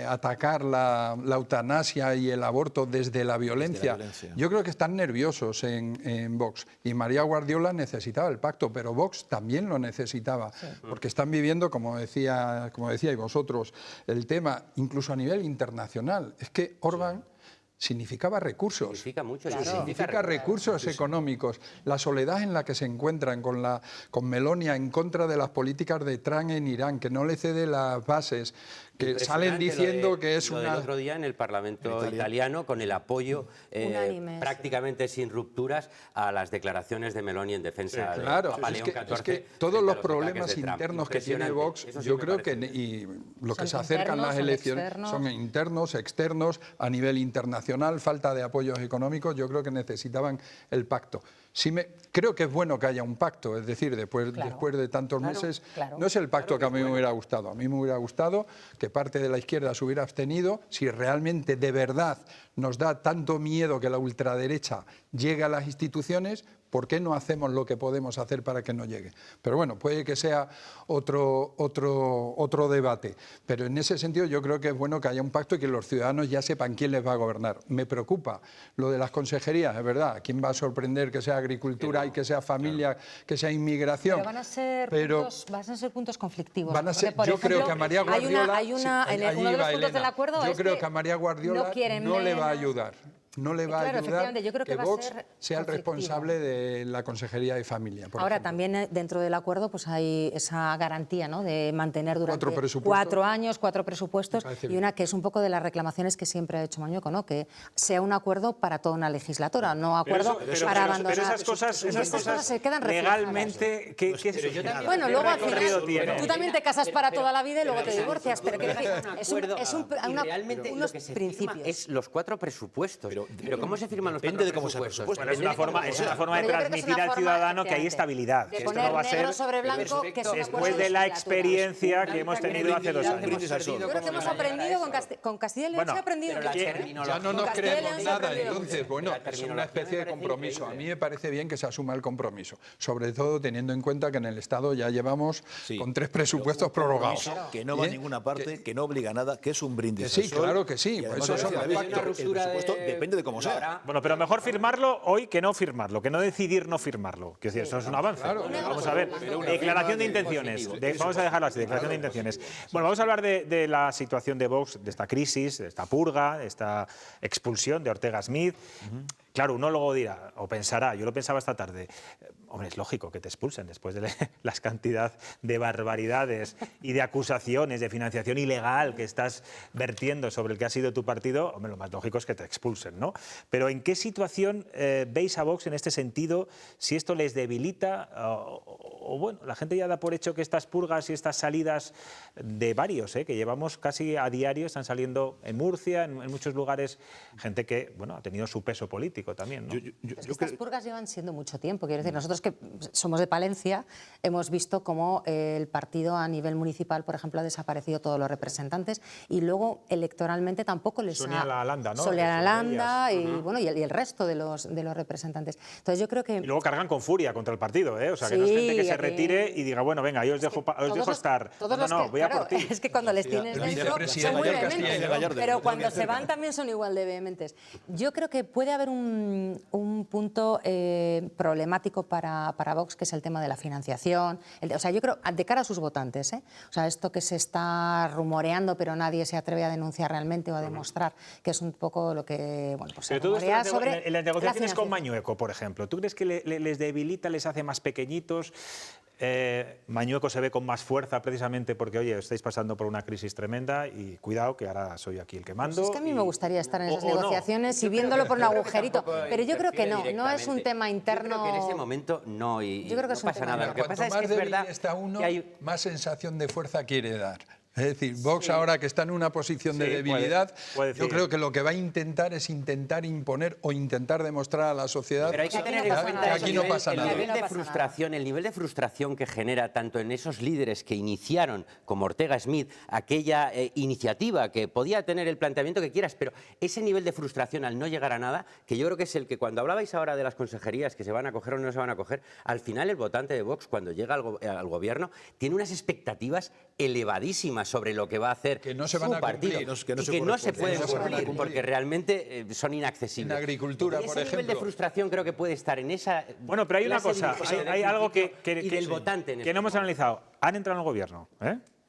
atacar la eutanasia y el aborto desde la violencia. Yo creo que están nerviosos en Vox, y María Guardiola necesitaba el pacto, pero Vox también lo necesitaba, porque están viviendo, como decíais vosotros, el tema incluso a nivel internacional. Es que Orbán significaba recursos. Significa mucho. Significa recursos económicos. La soledad en la que se encuentran con Meloni en contra de las políticas de Trump en Irán, que no le cede las bases, que salen diciendo que es una... El otro día en el Parlamento italiano, con el apoyo prácticamente sin rupturas a las declaraciones de Meloni en defensa de Papa León XIV. Es que todos los problemas internos que tiene Vox, yo creo que y lo que se acercan las elecciones son internos, externos, a nivel internacional, falta de apoyos económicos. Yo creo que necesitaban el pacto. Creo que es bueno que haya un pacto, es decir, después de tantos meses, no es el pacto que a mí me hubiera gustado. A mí me hubiera gustado que parte de la izquierda se hubiera abstenido. Si realmente, de verdad, nos da tanto miedo que la ultraderecha llegue a las instituciones, ¿por qué no hacemos lo que podemos hacer para que no llegue? Pero bueno, puede que sea otro debate. Pero en ese sentido yo creo que es bueno que haya un pacto y que los ciudadanos ya sepan quién les va a gobernar. Me preocupa lo de las consejerías, es verdad. ¿A quién va a sorprender que sea agricultura y que sea familia, que sea inmigración? Pero van a ser puntos conflictivos. Yo creo que a María Guardiola... uno de los puntos del acuerdo yo creo que a María Guardiola no le va a ayudar. No le va a ayudar que Vox sea el responsable de la Consejería de Familia. Ahora, también dentro del acuerdo pues hay esa garantía, ¿no?, de mantener durante 4 años, 4 presupuestos, y una que es un poco de las reclamaciones que siempre ha hecho Mañueco, ¿no?, que sea un acuerdo para toda una legislatura, no acuerdo para abandonar. Pero esas cosas se quedan legalmente, ¿qué bueno, luego al final tú también te casas para toda la vida y luego te divorcias, pero realmente unos principios. Es los 4 presupuestos. Pero ¿cómo se firman los presupuestos? Bueno, es una forma de transmitir al ciudadano que hay estabilidad. Que esto no va a ser sobre blanco, que después de la experiencia que hemos tenido hace 2 años. Yo creo que hemos aprendido con Castilla y León, se ha aprendido. Ya no nos creemos nada, entonces, bueno, es una especie de compromiso. A mí me parece bien que se asuma el compromiso, sobre todo teniendo en cuenta que en el Estado ya llevamos con 3 presupuestos prorrogados. Que no va a ninguna parte, que no obliga a nada, que es un brindis al sol. Sí, claro que sí. Eso es el presupuesto depende de cómo sea. Bueno, pero mejor firmarlo hoy que no firmarlo, que no decidir no firmarlo. Quiero decir, eso es un avance. Vamos a ver. Declaración de intenciones. Vamos a dejarlo así, declaración de intenciones. Bueno, vamos a hablar de la situación de Vox, de esta crisis, de esta purga, de esta expulsión de Ortega Smith. Claro, uno luego dirá, o pensará, yo lo pensaba esta tarde, hombre, es lógico que te expulsen después de la cantidad de barbaridades y de acusaciones de financiación ilegal que estás vertiendo sobre el que ha sido tu partido. Hombre, lo más lógico es que te expulsen, ¿no? Pero ¿en qué situación veis a Vox en este sentido? Si esto les debilita o bueno, la gente ya da por hecho que estas purgas y estas salidas de varios, que llevamos casi a diario, están saliendo en Murcia, en muchos lugares, gente que, bueno, ha tenido su peso político también, ¿no? Estas purgas llevan siendo mucho tiempo. Quiero decir, nosotros que somos de Palencia hemos visto cómo el partido a nivel municipal, por ejemplo, ha desaparecido todos los representantes y luego electoralmente tampoco les Sonia Lalanda, ¿no? Sonia Lalanda y, bueno, y el resto de los representantes. Entonces yo creo que... Y luego cargan con furia contra el partido, O sea, que no es gente que se retire y diga, bueno, venga, yo os dejo estar. Voy a por ti. Es que cuando les tienes dentro son muy vehementes, pero cuando se van también son igual de vehementes. Yo creo que puede haber un punto problemático para Vox, que es el tema de la financiación. O sea, yo creo, de cara a sus votantes, o sea, esto que se está rumoreando, pero nadie se atreve a denunciar realmente o a demostrar, que es un poco lo que, bueno, pues se rumorea sobre en las negociaciones con Mañueco, por ejemplo, ¿tú crees que les debilita, les hace más pequeñitos? Mañueco se ve con más fuerza precisamente porque, oye, estáis pasando por una crisis tremenda y cuidado que ahora soy aquí el que mando. Pues es que a mí me gustaría estar en esas negociaciones y viéndolo por un agujerito, pero yo creo que no es un tema interno. Yo creo que en ese momento no, y yo creo que no pasa nada. Lo que pasa es que es verdad está uno, que hay... más sensación de fuerza quiere dar. Es decir, Vox ahora que está en una posición de debilidad, yo creo que lo que va a intentar es intentar imponer o intentar demostrar a la sociedad Pero hay que tener en cuenta que aquí no pasa nada. El nivel de frustración que genera tanto en esos líderes que iniciaron, como Ortega Smith, aquella iniciativa que podía tener el planteamiento que quieras, pero ese nivel de frustración al no llegar a nada, que yo creo que es el que cuando hablabais ahora de las consejerías que se van a coger o no se van a coger, al final el votante de Vox, cuando llega al gobierno, tiene unas expectativas elevadísimas sobre lo que va a hacer que no se van su a partido cumplir, y que no se pueden cumplir porque realmente son inaccesibles. En agricultura, por ejemplo. Ese nivel de frustración creo que puede estar en esa... Bueno, pero hay una cosa, hay algo que no hemos analizado. Han entrado en el gobierno,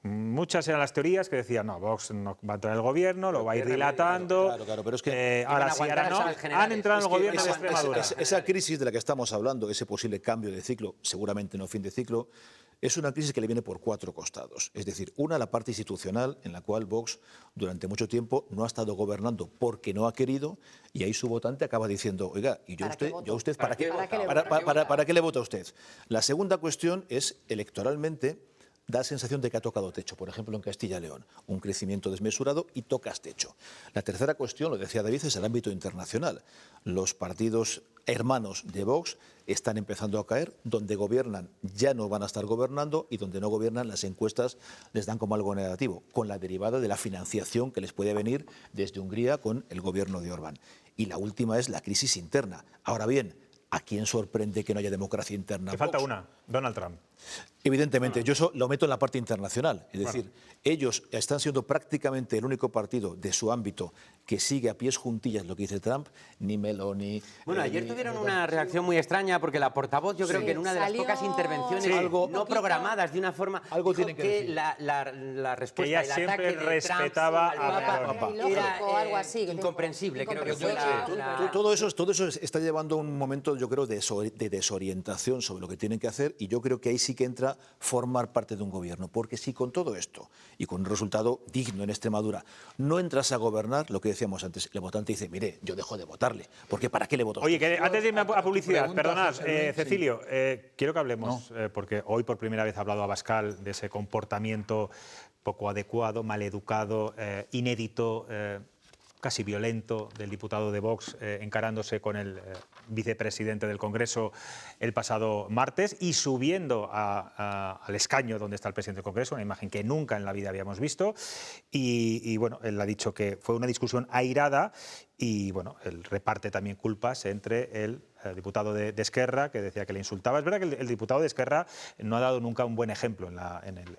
Muchas eran las teorías que decían, no, Vox no va a entrar en el gobierno, lo va a ir dilatando. Claro, pero es que ahora sí, ahora no. Han entrado en el gobierno de Extremadura. Esa crisis de la que estamos hablando, ese posible cambio de ciclo, seguramente no fin de ciclo, es una crisis que le viene por 4 costados. Es decir, una, la parte institucional, en la cual Vox durante mucho tiempo no ha estado gobernando porque no ha querido, y ahí su votante acaba diciendo, oiga, ¿y ¿para qué le vota usted? La segunda cuestión es, electoralmente, da sensación de que ha tocado techo, por ejemplo en Castilla y León, un crecimiento desmesurado y tocas techo. La tercera cuestión, lo decía David, es el ámbito internacional. Los partidos hermanos de Vox están empezando a caer, donde gobiernan ya no van a estar gobernando y donde no gobiernan las encuestas les dan como algo negativo, con la derivada de la financiación que les puede venir desde Hungría con el gobierno de Orbán. Y la última es la crisis interna. Ahora bien, ¿a quién sorprende que no haya democracia interna? Te falta una, Donald Trump. Evidentemente, yo eso lo meto en la parte internacional. Es decir, ellos están siendo prácticamente el único partido de su ámbito que sigue a pies juntillas lo que dice Trump, ni Meloni... Bueno, ayer tuvieron una reacción muy extraña porque la portavoz, yo creo que en una de las pocas intervenciones no programadas de una forma, algo tienen que decir. La respuesta, que ella el siempre ataque de respetaba Trump al Papa era algo así, incomprensible. Creo que fue todo eso está llevando a un momento, yo creo, de desorientación sobre lo que tienen que hacer, y yo creo que ahí sí que entra formar parte de un gobierno, porque si con todo esto y con un resultado digno en Extremadura no entras a gobernar, lo que decíamos antes, el votante dice, mire, yo dejo de votarle, porque ¿para qué le voto? Oye, que antes de irme a publicidad, perdonad, Cecilio, quiero que hablemos, porque hoy por primera vez ha hablado Abascal de ese comportamiento poco adecuado, maleducado, inédito, casi violento del diputado de Vox encarándose con el vicepresidente del Congreso el pasado martes y subiendo al escaño donde está el presidente del Congreso, una imagen que nunca en la vida habíamos visto. Y bueno, él ha dicho que fue una discusión airada y bueno, él reparte también culpas entre el diputado de Esquerra, que decía que le insultaba. Es verdad que el diputado de Esquerra no ha dado nunca un buen ejemplo en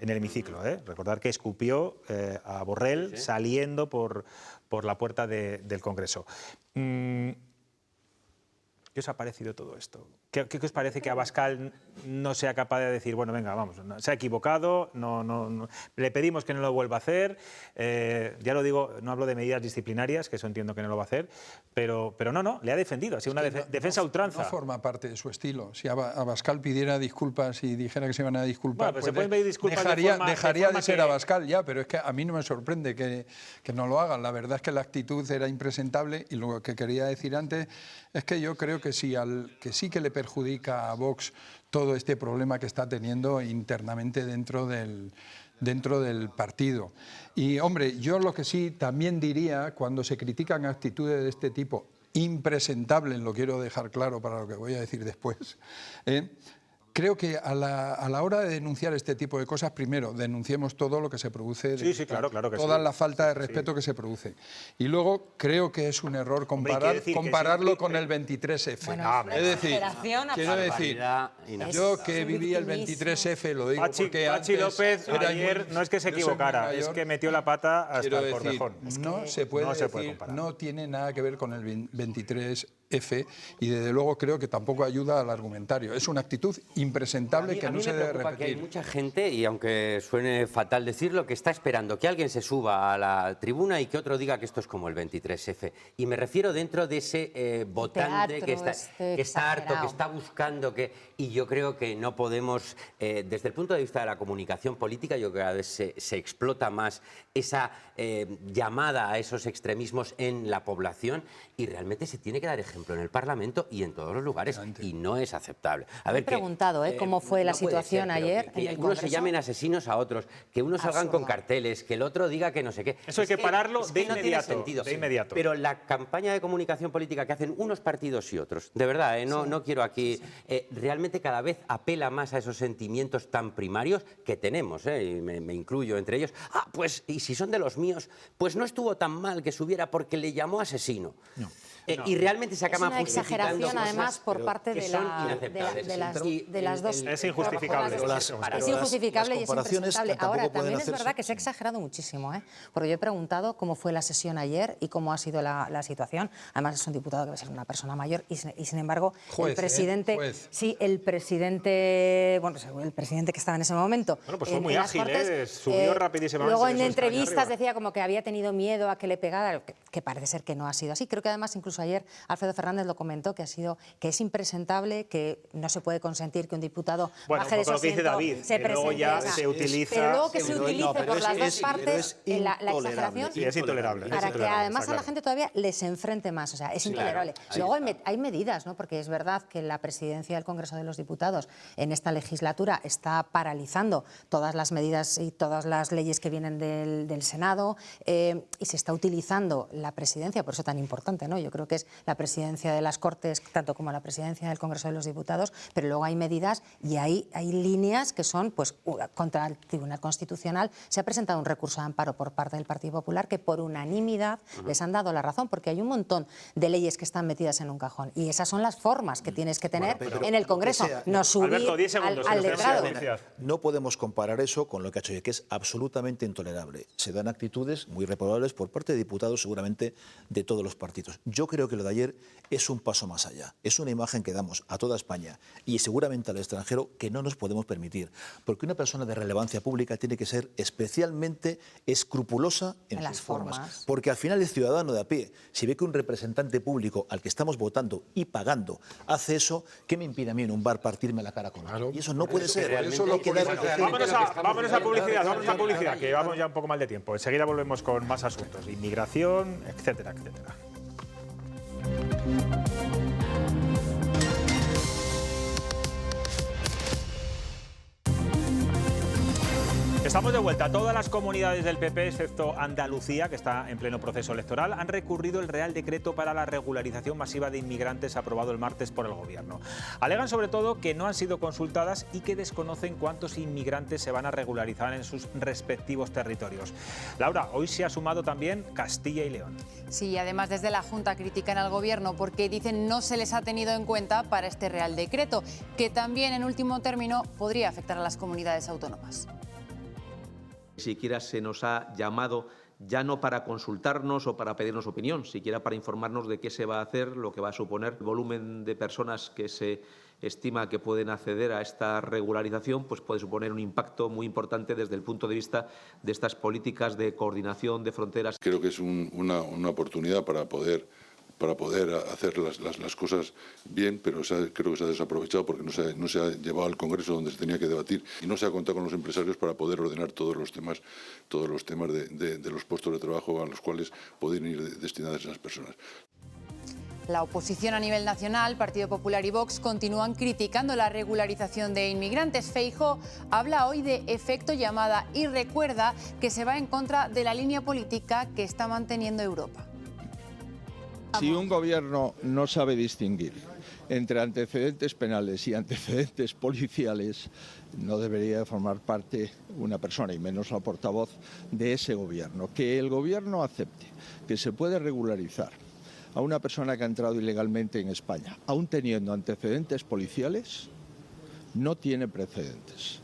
el hemiciclo. Recordar que escupió a Borrell saliendo por la puerta del Congreso. ¿Qué os ha parecido todo esto? ¿Qué os parece que Abascal no sea capaz de decir, bueno, venga, vamos, se ha equivocado, no, le pedimos que no lo vuelva a hacer? Ya lo digo, no hablo de medidas disciplinarias, que eso entiendo que no lo va a hacer, pero no, le ha defendido, ha sido una defensa a ultranza. No forma parte de su estilo. Si Abascal pidiera disculpas y dijera que se iban a disculpar, pues se pueden pedir disculpas dejaría de ser Abascal ya, pero es que a mí no me sorprende que no lo hagan. La verdad es que la actitud era impresentable, y lo que quería decir antes es que yo creo que sí que le perjudica a Vox todo este problema que está teniendo internamente dentro del partido. Y, hombre, yo lo que sí también diría, cuando se critican actitudes de este tipo, impresentables, lo quiero dejar claro para lo que voy a decir después, creo que a la hora de denunciar este tipo de cosas, primero, denunciemos todo lo que se produce, claro que toda sí. la falta de respeto que se produce. Y luego, creo que es un error compararlo con el 23F. Bueno, es decir, quiero decir, yo que viví el 23F, lo digo porque Pachi López era ayer no es que se equivocara, es que metió la pata hasta el cordejón. No se puede decir, no tiene nada que ver con el 23F y desde luego creo que tampoco ayuda al argumentario. Es una actitud impresentable que no se debe repetir. Que hay mucha gente, y aunque suene fatal decirlo, que está esperando que alguien se suba a la tribuna y que otro diga que esto es como el 23F. Y me refiero dentro de ese votante que está harto, que está buscando, y yo creo que no podemos, desde el punto de vista de la comunicación política, yo creo que cada vez se explota más esa llamada a esos extremismos en la población y realmente se tiene que dar ejemplo en el Parlamento y en todos los lugares y no es aceptable. A ver, preguntado cómo fue la situación ayer. Que unos se llamen asesinos a otros, que unos salgan con carteles, que el otro diga que no sé qué. Eso hay que pararlo de no tiene sentido. De inmediato. Pero la campaña de comunicación política que hacen unos partidos y otros, de verdad, no quiero aquí, realmente cada vez apela más a esos sentimientos tan primarios que tenemos, y me incluyo entre ellos. Pues, y si son de los míos, pues no estuvo tan mal que subiera porque le llamó asesino. No. Y realmente se acaba justificando. Es una exageración, además, por parte de las dos. Es injustificable. Es injustificable y es impresentable. Ahora, también es verdad que se ha exagerado muchísimo, porque yo he preguntado cómo fue la sesión ayer y cómo ha sido la situación. Además, es un diputado que va a ser una persona mayor y, sin embargo, el presidente... Sí, el presidente que estaba en ese momento... Bueno, pues fue muy ágil, subió rapidísimo. Luego, en entrevistas, decía como que había tenido miedo a que le pegara, que parece ser que no ha sido así. Creo que además, incluso ayer Alfredo Fernández lo comentó, que es impresentable, que no se puede consentir que un diputado baje de su asiento, se presente. Ya se utiliza, pero luego que se utilice por las dos partes la exageración, es intolerable. Para que además a la gente todavía les enfrente más. O sea, es intolerable. Luego hay medidas, ¿no? Porque es verdad que la presidencia del Congreso de los Diputados en esta legislatura está paralizando todas las medidas y todas las leyes que vienen del Senado y se está utilizando la presidencia, por eso tan importante, ¿no? Yo creo que es la presidencia de las Cortes, tanto como la presidencia del Congreso de los Diputados, pero luego hay medidas y hay líneas que son, pues, contra el Tribunal Constitucional. Se ha presentado un recurso de amparo por parte del Partido Popular que por unanimidad les han dado la razón, porque hay un montón de leyes que están metidas en un cajón y esas son las formas que tienes que tener en el Congreso, no subir al letrado. No podemos comparar eso con lo que ha hecho, que es absolutamente intolerable. Se dan actitudes muy reprobables por parte de diputados, seguramente de todos los partidos. Yo creo que lo de ayer es un paso más allá. Es una imagen que damos a toda España y seguramente al extranjero que no nos podemos permitir. Porque una persona de relevancia pública tiene que ser especialmente escrupulosa en sus formas. Porque al final el ciudadano de a pie, si ve que un representante público al que estamos votando y pagando hace eso, ¿qué me impide a mí en un bar partirme la cara con él? Y eso no puede ser. Vámonos a publicidad, que vamos ya un poco mal de tiempo. Enseguida volvemos con más asuntos, inmigración, etcétera, etcétera. Estamos de vuelta. Todas las comunidades del PP, excepto Andalucía, que está en pleno proceso electoral, han recurrido el Real Decreto para la regularización masiva de inmigrantes aprobado el martes por el Gobierno. Alegan sobre todo que no han sido consultadas y que desconocen cuántos inmigrantes se van a regularizar en sus respectivos territorios. Laura, hoy se ha sumado también Castilla y León. Sí, además desde la Junta critican al Gobierno porque dicen no se les ha tenido en cuenta para este Real Decreto, que también en último término podría afectar a las comunidades autónomas. Siquiera se nos ha llamado ya no para consultarnos o para pedirnos opinión, siquiera para informarnos de qué se va a hacer, lo que va a suponer el volumen de personas que se estima que pueden acceder a esta regularización, pues puede suponer un impacto muy importante desde el punto de vista de estas políticas de coordinación de fronteras. Creo que es una oportunidad para poder hacer las cosas bien, pero creo que se ha desaprovechado porque no se ha llevado al Congreso donde se tenía que debatir y no se ha contado con los empresarios para poder ordenar todos los temas de los puestos de trabajo a los cuales pueden ir destinadas esas personas. La oposición a nivel nacional, Partido Popular y Vox, continúan criticando la regularización de inmigrantes. Feijóo habla hoy de efecto llamada y recuerda que se va en contra de la línea política que está manteniendo Europa. Si un gobierno no sabe distinguir entre antecedentes penales y antecedentes policiales, no debería formar parte una persona, y menos la portavoz de ese gobierno. Que el gobierno acepte que se puede regularizar a una persona que ha entrado ilegalmente en España, aún teniendo antecedentes policiales, no tiene precedentes.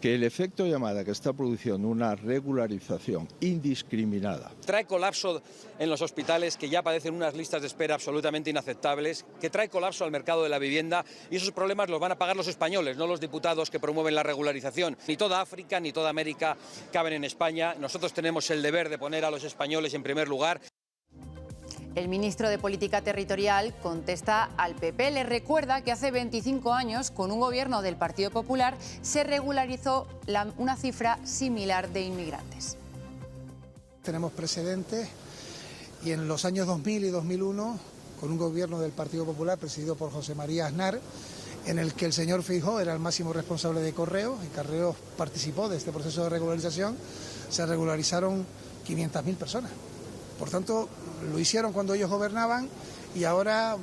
Que el efecto llamada que está produciendo una regularización indiscriminada trae colapso en los hospitales, que ya padecen unas listas de espera absolutamente inaceptables, que trae colapso al mercado de la vivienda, y esos problemas los van a pagar los españoles, no los diputados que promueven la regularización. Ni toda África ni toda América caben en España. Nosotros tenemos el deber de poner a los españoles en primer lugar. El ministro de Política Territorial contesta al PP. Le recuerda que hace 25 años, con un gobierno del Partido Popular, se regularizó una cifra similar de inmigrantes. Tenemos precedentes y en los años 2000 y 2001, con un gobierno del Partido Popular presidido por José María Aznar, en el que el señor Feijóo era el máximo responsable de Correos, y Correos participó de este proceso de regularización, se regularizaron 500.000 personas. Por tanto, lo hicieron cuando ellos gobernaban y ahora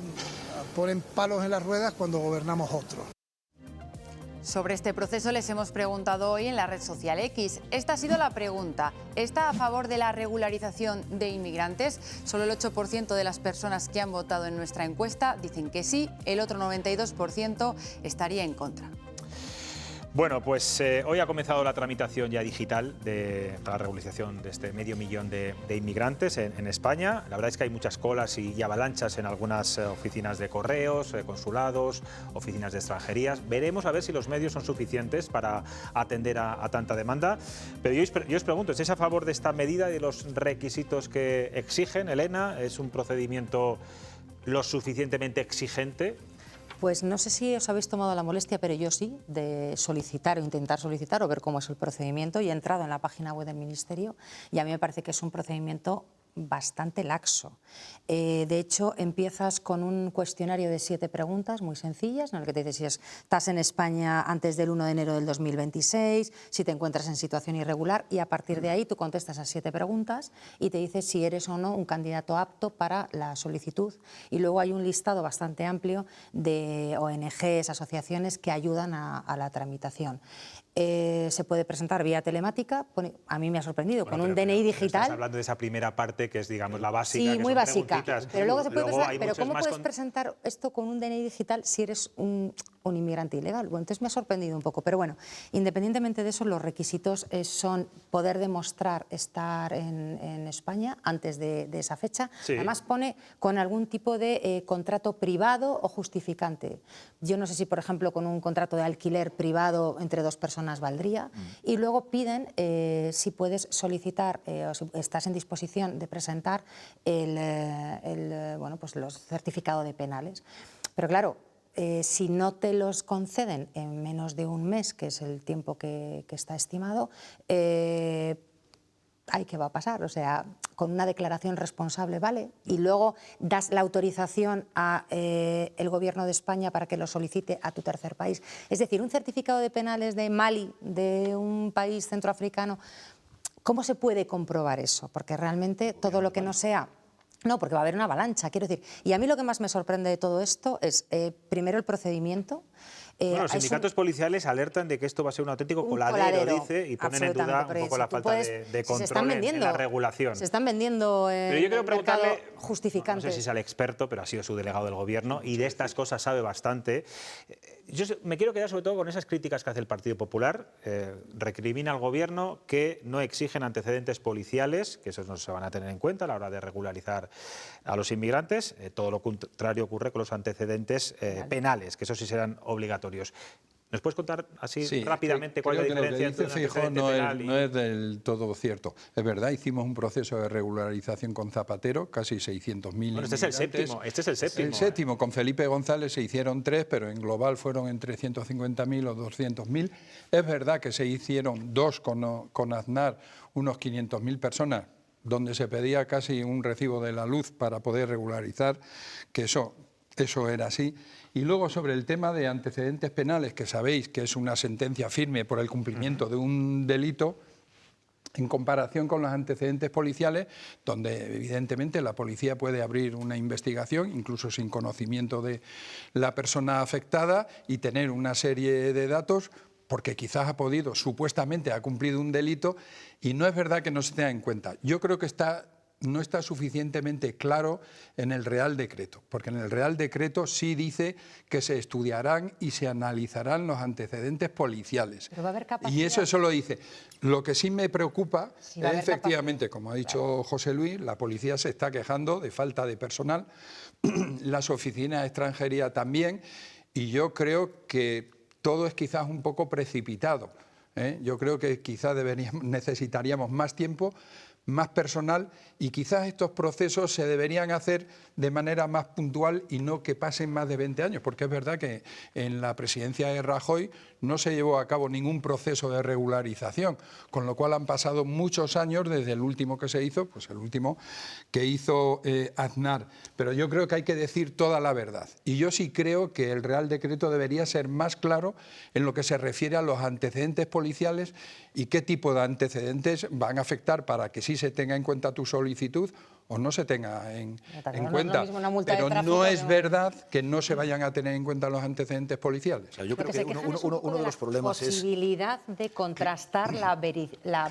ponen palos en las ruedas cuando gobernamos otros. Sobre este proceso les hemos preguntado hoy en la red social X. Esta ha sido la pregunta. ¿Está a favor de la regularización de inmigrantes? Solo el 8% de las personas que han votado en nuestra encuesta dicen que sí, el otro 92% estaría en contra. Bueno, pues hoy ha comenzado la tramitación ya digital para la regularización de este 500.000 de inmigrantes en España. La verdad es que hay muchas colas y avalanchas en algunas oficinas de correos, consulados, oficinas de extranjerías. Veremos a ver si los medios son suficientes para atender a tanta demanda. Pero yo os pregunto, ¿estáis a favor de esta medida y de los requisitos que exigen? Elena, ¿es un procedimiento lo suficientemente exigente? Pues no sé si os habéis tomado la molestia, pero yo sí, de solicitar o intentar solicitar o ver cómo es el procedimiento, y he entrado en la página web del Ministerio y a mí me parece que es un procedimiento bastante laxo. De hecho, empiezas con un cuestionario de 7 preguntas muy sencillas, en el que te dice si estás en España antes del 1 de enero del 2026, si te encuentras en situación irregular, y a partir de ahí tú contestas a 7 preguntas y te dice si eres o no un candidato apto para la solicitud. Y luego hay un listado bastante amplio de ONGs, asociaciones que ayudan a la tramitación. Se puede presentar vía telemática, a mí me ha sorprendido, con un DNI digital. Estás hablando de esa primera parte que es, digamos, la básica. Sí, muy básica. Pero luego se puede presentar, pero ¿cómo puedes presentar esto con un DNI digital si eres un inmigrante ilegal? Bueno, entonces me ha sorprendido un poco. Pero bueno, independientemente de eso, los requisitos son poder demostrar estar en España antes de esa fecha. Sí. Además pone con algún tipo de contrato privado o justificante. Yo no sé si, por ejemplo, con un contrato de alquiler privado entre 2 personas valdría. Y luego piden si puedes solicitar o si estás en disposición de presentar los certificados de penales. Pero claro, si no te los conceden en menos de un mes, que es el tiempo que está estimado, ¿qué va a pasar? O sea, con una declaración responsable, ¿vale? Y luego das la autorización al Gobierno de España para que lo solicite a tu tercer país. Es decir, un certificado de penales de Mali, de un país centroafricano, ¿cómo se puede comprobar eso? Porque realmente todo lo que no sea... No, porque va a haber una avalancha, quiero decir. Y a mí lo que más me sorprende de todo esto es, primero, el procedimiento. Los sindicatos policiales alertan de que esto va a ser un auténtico coladero, dice, y ponen en duda un poco la falta de control en la regulación. Se están vendiendo pero yo quiero preguntarle, justificantes. No sé si es el experto, pero ha sido su delegado del Gobierno y de estas cosas sabe bastante. Yo me quiero quedar sobre todo con esas críticas que hace el Partido Popular. Recrimina al Gobierno que no exigen antecedentes policiales, que esos no se van a tener en cuenta a la hora de regularizar a los inmigrantes. Todo lo contrario ocurre con los antecedentes penales, que esos sí serán obligatorios. ¿Nos puedes contar así rápidamente cuál es la diferencia entre un antecedente penal y...? No es del todo cierto. Es verdad, hicimos un proceso de regularización con Zapatero, casi 600.000 inmigrantes. Este es el séptimo. El séptimo, con Felipe González se hicieron 3, pero en global fueron entre 150.000 o 200.000. Es verdad que se hicieron 2 con Aznar, unos 500.000 personas, donde se pedía casi un recibo de la luz para poder regularizar, que eso era así. Y luego sobre el tema de antecedentes penales, que sabéis que es una sentencia firme por el cumplimiento de un delito, en comparación con los antecedentes policiales, donde evidentemente la policía puede abrir una investigación, incluso sin conocimiento de la persona afectada, y tener una serie de datos, porque quizás ha podido, supuestamente ha cumplido un delito, y no es verdad que no se tenga en cuenta. Yo creo que no está suficientemente claro en el Real Decreto, porque en el Real Decreto sí dice que se estudiarán y se analizarán los antecedentes policiales. Pero va a haber capacidad. Y eso lo dice. Lo que sí me preocupa es efectivamente, como ha dicho José Luis, la policía se está quejando de falta de personal, las oficinas de extranjería también, y yo creo que todo es quizás un poco precipitado, ¿eh? Yo creo que quizás necesitaríamos más tiempo, más personal, y quizás estos procesos se deberían hacer de manera más puntual y no que pasen más de 20 años, porque es verdad que en la presidencia de Rajoy no se llevó a cabo ningún proceso de regularización, con lo cual han pasado muchos años desde el último que se hizo, pues el último que hizo Aznar. Pero yo creo que hay que decir toda la verdad, y yo sí creo que el Real Decreto debería ser más claro en lo que se refiere a los antecedentes policiales y qué tipo de antecedentes van a afectar para que sí se tenga en cuenta tu solicitud o no se tenga en cuenta. Pero no es verdad que no se vayan a tener en cuenta los antecedentes policiales. Yo creo que uno de los problemas es... posibilidad de contrastar la veracidad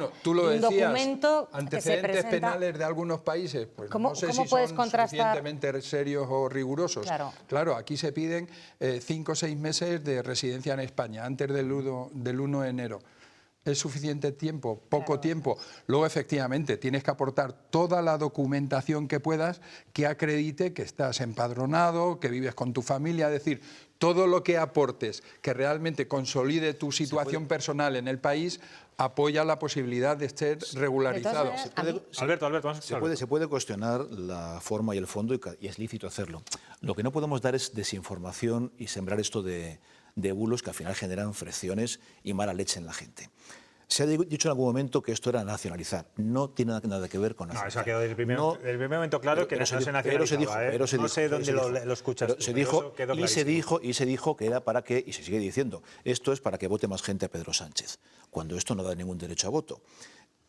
bueno, tú lo de un decías, documento antecedentes que se presenta... penales de algunos países, pues ¿Cómo, no sé cómo si puedes son contrastar? suficientemente serios o rigurosos. Claro, aquí se piden 5 o 6 meses de residencia en España antes del 1 de enero. ¿Es suficiente tiempo? ¿Poco tiempo? Luego, efectivamente, tienes que aportar toda la documentación que puedas que acredite que estás empadronado, que vives con tu familia, es decir, todo lo que aportes que realmente consolide tu situación personal en el país apoya la posibilidad de ser regularizado. Se puede cuestionar la forma y el fondo y es lícito hacerlo. Lo que no podemos dar es desinformación y sembrar esto de bulos que al final generan fricciones y mala leche en la gente. Se ha dicho en algún momento que esto era nacionalizar. No tiene nada que ver con nacionalizar. Eso ha quedado desde el primer momento claro que no se nacionalizaba. No sé dónde lo escuchas tú, se dijo que era para que, y se sigue diciendo, esto es para que vote más gente a Pedro Sánchez, cuando esto no da ningún derecho a voto.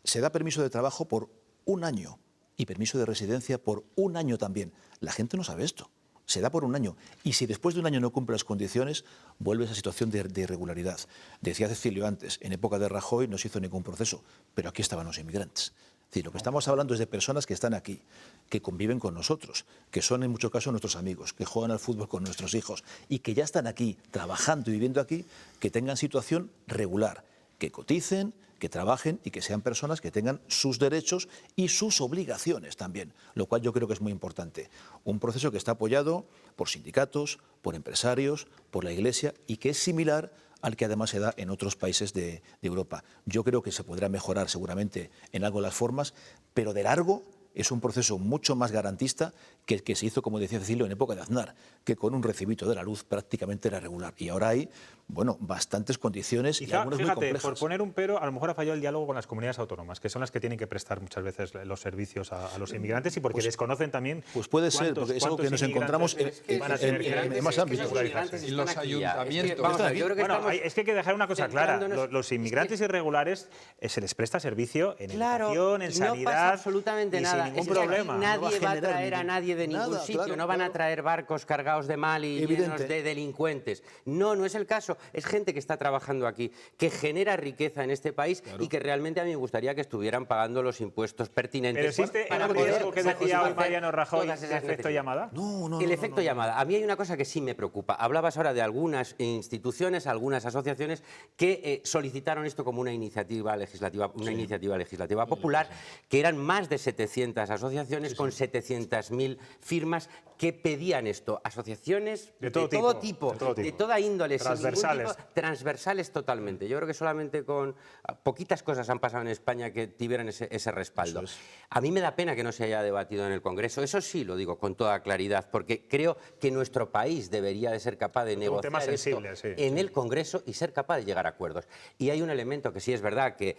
Se da permiso de trabajo por 1 año y permiso de residencia por 1 año también. La gente no sabe esto. Se da por 1 año. Y si después de 1 año no cumple las condiciones, vuelve a esa situación de irregularidad. Decía Cecilio antes, en época de Rajoy no se hizo ningún proceso, pero aquí estaban los inmigrantes. Es decir, lo que estamos hablando es de personas que están aquí, que conviven con nosotros, que son en muchos casos nuestros amigos, que juegan al fútbol con nuestros hijos y que ya están aquí, trabajando y viviendo aquí, que tengan situación regular, que coticen, que trabajen y que sean personas que tengan sus derechos y sus obligaciones también, lo cual yo creo que es muy importante. Un proceso que está apoyado por sindicatos, por empresarios, por la Iglesia y que es similar al que además se da en otros países de Europa. Yo creo que se podrá mejorar seguramente en algo las formas, pero de largo es un proceso mucho más garantista que el que se hizo, como decía Cecilio, en época de Aznar, que con un recibito de la luz prácticamente era regular. Y ahora hay, bueno, bastantes condiciones y algunas muy complejas. Por poner un pero, a lo mejor ha fallado el diálogo con las comunidades autónomas, que son las que tienen que prestar muchas veces los servicios a los inmigrantes y porque desconocen también. Pues puede ser, porque es algo que nos encontramos en más ámbitos. Y los ayuntamientos. Bueno, es que hay que dejar una cosa clara. Los inmigrantes irregulares se les presta servicio en educación, en sanidad. No pasa absolutamente nada. Sin ningún problema. Nadie va a traer a nadie de ningún sitio. No van a traer barcos cargados de mal y llenos de delincuentes. No, no es el caso. Es gente que está trabajando aquí, que genera riqueza en este país y que realmente a mí me gustaría que estuvieran pagando los impuestos pertinentes. ¿Pero existe el riesgo que decía hoy Mariano Rajoy de efecto llamada? No. El efecto llamada. A mí hay una cosa que sí me preocupa. Hablabas ahora de algunas instituciones, algunas asociaciones que solicitaron esto como una iniciativa legislativa popular, que eran más de 700 300 asociaciones con 700.000 firmas que pedían esto. Asociaciones de todo tipo, de toda índole, transversales totalmente. Yo creo que solamente con poquitas cosas han pasado en España que tuvieran ese respaldo. A mí me da pena que no se haya debatido en el Congreso, eso sí lo digo con toda claridad, porque creo que nuestro país debería de ser capaz de negociar esto en el Congreso y ser capaz de llegar a acuerdos. Y hay un elemento que sí es verdad que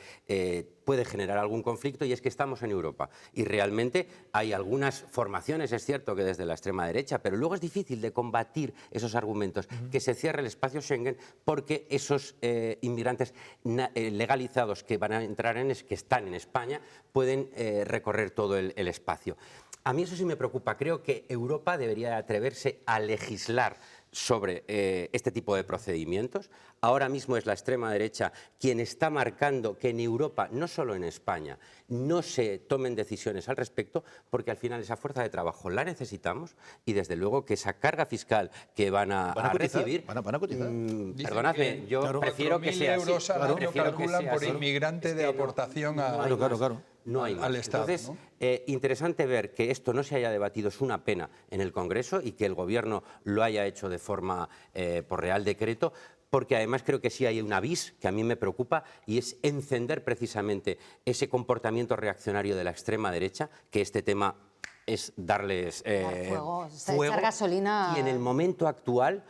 puede generar algún conflicto, y es que estamos en Europa y realmente hay algunas formaciones, es cierto que desde la extrema derecha, pero luego es difícil de combatir esos argumentos, que se cierre el espacio Schengen porque esos inmigrantes legalizados que van a entrar que están en España pueden recorrer todo el espacio. A mí eso sí me preocupa. Creo que Europa debería atreverse a legislar sobre este tipo de procedimientos. Ahora mismo es la extrema derecha quien está marcando que en Europa, no solo en España, no se tomen decisiones al respecto, porque al final esa fuerza de trabajo la necesitamos y desde luego que esa carga fiscal que van a recibir... Van a cotizar. Perdonadme, yo prefiero que sea así. 4.000 euros al año calculan por inmigrante de aportación no hay más. al Estado. Entonces, interesante ver que esto no se haya debatido, es una pena, en el Congreso y que el Gobierno lo haya hecho de forma por Real Decreto, porque además creo que sí hay una vis que a mí me preocupa y es encender precisamente ese comportamiento reaccionario de la extrema derecha, que este tema es darles fuego, echar gasolina. Y en el momento actual,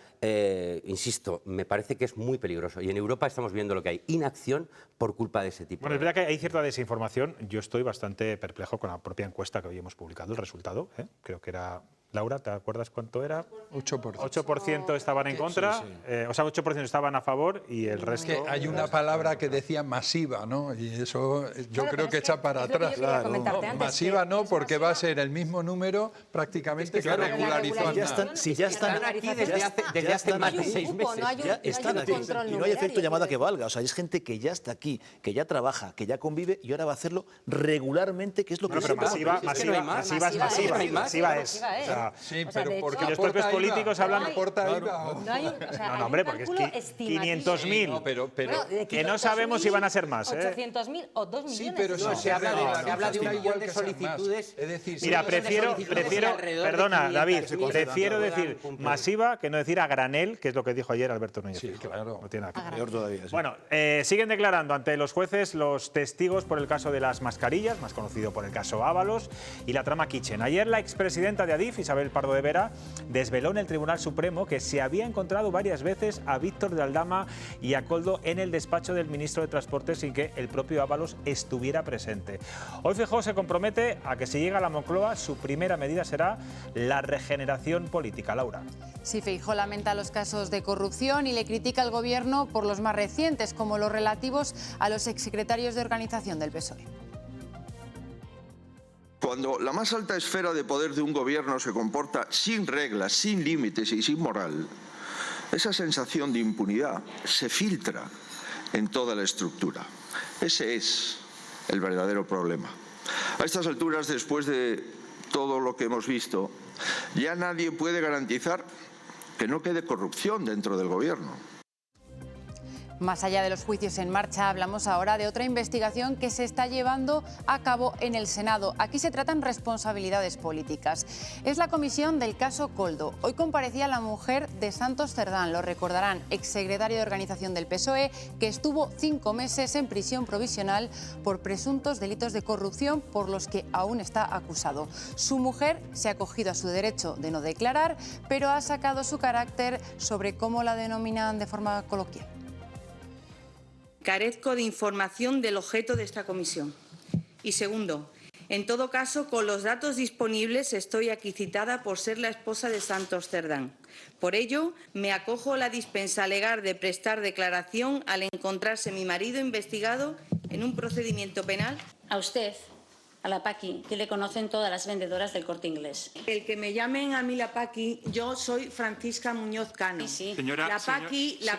insisto, me parece que es muy peligroso. Y en Europa estamos viendo lo que hay, inacción por culpa de ese tipo. Bueno, es verdad que hay cierta desinformación. Yo estoy bastante perplejo con la propia encuesta que hoy hemos publicado, el resultado. Creo que era... Laura, ¿te acuerdas cuánto era? 8%. 8% estaban en contra, sí. O sea, 8% estaban a favor y el resto... Es que hay una palabra que decía masiva, ¿no? Y eso yo creo que echa para atrás. Masiva no, porque va a ser el mismo número prácticamente que regularizó. Si ya están aquí desde hace más de 6 meses. Ya están aquí. Y no hay efecto llamada que valga. O sea, es gente que ya está aquí, que ya trabaja, que ya convive y ahora va a hacerlo regularmente, que es lo que... Pero masiva es. Sí, pero porque los propios políticos hablan... No, hombre, porque es que 500.000, que no sabemos si van a ser más. 800.000 o 2 millones. Sí, pero se habla de 1 millón de solicitudes. Es decir, mira, prefiero perdona, David, prefiero decir masiva que no decir a granel, que es lo que dijo ayer Alberto Núñez. Sí, claro. No tiene nada que ver. Peor todavía. Bueno, siguen declarando ante los jueces los testigos por el caso de las mascarillas, más conocido por el caso Ábalos, y la trama Kitchen. Ayer la expresidenta de Adif, Isabel Pardo de Vera, desveló en el Tribunal Supremo que se había encontrado varias veces a Víctor de Aldama y a Koldo en el despacho del ministro de Transporte sin que el propio Ábalos estuviera presente. Hoy Feijóo se compromete a que si llega a la Moncloa, su primera medida será la regeneración política. Laura. Sí, Feijóo lamenta los casos de corrupción y le critica al Gobierno por los más recientes, como los relativos a los exsecretarios de organización del PSOE. Cuando la más alta esfera de poder de un gobierno se comporta sin reglas, sin límites y sin moral, esa sensación de impunidad se filtra en toda la estructura. Ese es el verdadero problema. A estas alturas, después de todo lo que hemos visto, ya nadie puede garantizar que no quede corrupción dentro del gobierno. Más allá de los juicios en marcha, hablamos ahora de otra investigación que se está llevando a cabo en el Senado. Aquí se tratan responsabilidades políticas. Es la comisión del caso Koldo. Hoy comparecía la mujer de Santos Cerdán, lo recordarán, exsecretario de organización del PSOE, que estuvo 5 meses en prisión provisional por presuntos delitos de corrupción por los que aún está acusado. Su mujer se ha acogido a su derecho de no declarar, pero ha sacado su carácter sobre cómo la denominan de forma coloquial. Carezco de información del objeto de esta comisión. Y segundo, en todo caso, con los datos disponibles estoy aquí citada por ser la esposa de Santos Cerdán. Por ello, me acojo a la dispensa legal de prestar declaración al encontrarse mi marido investigado en un procedimiento penal. A usted, a la Paqui, que le conocen todas las vendedoras del Corte Inglés. El que me llamen a mí la Paqui, yo soy Francisca Muñoz Cano. Sí. La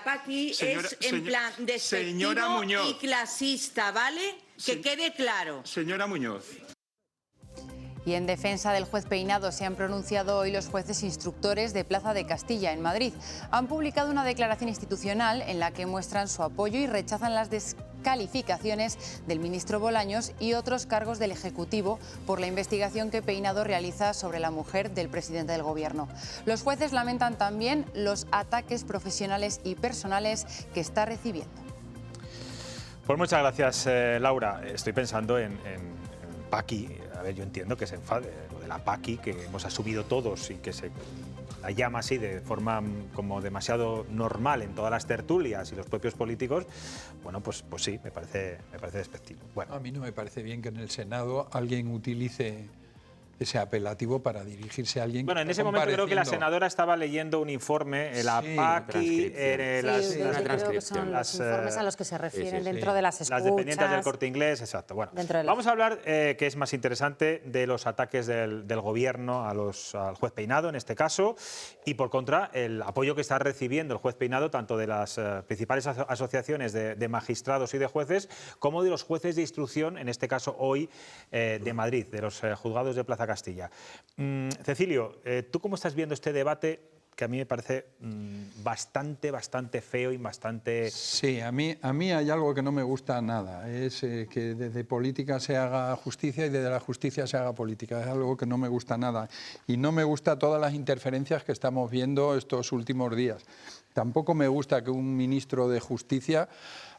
Paqui es en plan despectivo y clasista, ¿vale? Que quede claro. Señora Muñoz. Y en defensa del juez Peinado se han pronunciado hoy los jueces instructores de Plaza de Castilla, en Madrid. Han publicado una declaración institucional en la que muestran su apoyo y rechazan las calificaciones del ministro Bolaños y otros cargos del Ejecutivo por la investigación que Peinado realiza sobre la mujer del presidente del Gobierno. Los jueces lamentan también los ataques profesionales y personales que está recibiendo. Pues muchas gracias, Laura. Estoy pensando en Paqui. A ver, yo entiendo que se enfade, lo de la Paqui, que hemos asumido todos y que se la llama así de forma como demasiado normal en todas las tertulias y los propios políticos. Bueno, pues sí, me parece despectivo. Bueno. A mí no me parece bien que en el Senado alguien utilice ese apelativo para dirigirse a alguien. Bueno, en ese momento creo que la senadora estaba leyendo un informe, la PACI, yo creo que son los informes a los que se refieren dentro de las escuchas. Las dependientes del Corte Inglés, exacto. Bueno, vamos a hablar, que es más interesante, de los ataques del Gobierno al juez Peinado, en este caso, y por contra, el apoyo que está recibiendo el juez Peinado, tanto de las principales asociaciones de magistrados y de jueces, como de los jueces de instrucción, en este caso hoy, de Madrid, de los juzgados de Plaza Castilla. Cecilio, ¿tú cómo estás viendo este debate que a mí me parece bastante feo y bastante... Sí, a mí hay algo que no me gusta nada, es que desde política se haga justicia y desde la justicia se haga política, es algo que no me gusta nada. Y no me gusta todas las interferencias que estamos viendo estos últimos días. Tampoco me gusta que un ministro de Justicia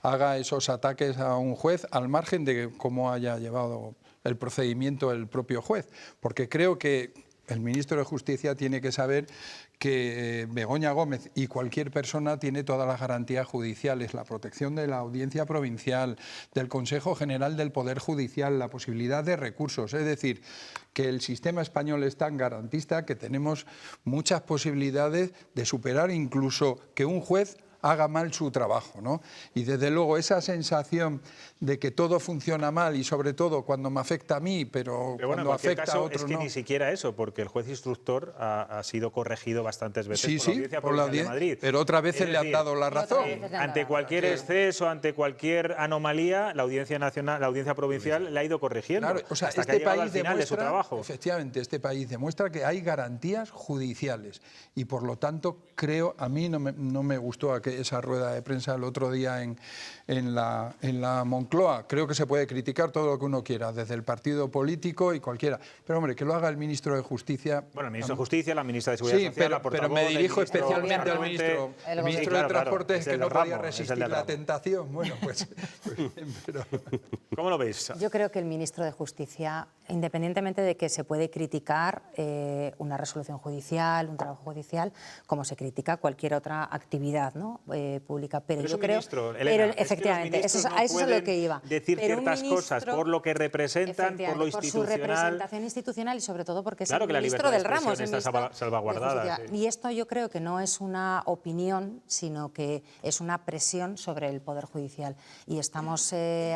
haga esos ataques a un juez al margen de cómo haya llevado el procedimiento el propio juez, porque creo que el ministro de Justicia tiene que saber que Begoña Gómez y cualquier persona tiene todas las garantías judiciales, la protección de la Audiencia Provincial, del Consejo General del Poder Judicial, la posibilidad de recursos. Es decir, que el sistema español es tan garantista que tenemos muchas posibilidades de superar incluso que un juez haga mal su trabajo, ¿no? Y desde luego esa sensación de que todo funciona mal y sobre todo cuando me afecta a mí, pero bueno, cuando afecta a otros es que no. ni siquiera eso, porque el juez instructor ha sido corregido bastantes veces por la Audiencia Provincial de Madrid. Pero otras veces le han dado la razón. Ante cualquier exceso, ante cualquier anomalía, la Audiencia Nacional, la Audiencia Provincial le ha ido corrigiendo. Claro, o sea, hasta este que ha llegado país al final de su trabajo. Efectivamente, este país demuestra que hay garantías judiciales y por lo tanto creo, a mí no me gustó esa rueda de prensa el otro día en la Moncloa. Creo que se puede criticar todo lo que uno quiera, desde el partido político y cualquiera. Pero hombre, que lo haga el ministro de Justicia. Bueno, el ministro de Justicia, la ministra de Seguridad Social, la portavoz, pero me dirijo especialmente al el ministro de Transportes, que no podía resistir la tentación. Bueno, pues pero... ¿Cómo lo veis? Yo creo que el ministro de Justicia, independientemente de que se puede criticar una resolución judicial, un trabajo judicial, como se critica cualquier otra actividad, ¿no? Pública, pero yo creo... Elena, efectivamente, es que eso es a lo que iba. Decir ciertas cosas por lo que representan, por lo institucional. Por su representación institucional y sobre todo porque es claro el ministro del ramo. Está salvaguardada. Sí. Y esto yo creo que no es una opinión, sino que es una presión sobre el Poder Judicial. Y estamos